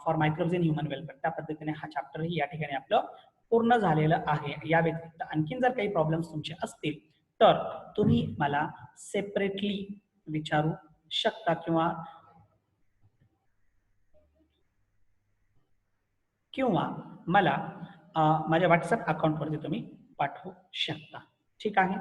for microbes in human welfare. त्या पद्धतीने हा चॅप्टर या ठिकाणी आपलं पूर्ण झालेलं आहे. या व्यतिरिक्त आणखीन जर काही प्रॉब्लेम्स तुमचे असतील तर तुम्ही मला सेपरेटली विचारू शकता किंवा मला माझ्या व्हॉट्सअप अकाउंटवरती तुम्ही पाठवू शकता. ठीक आहे.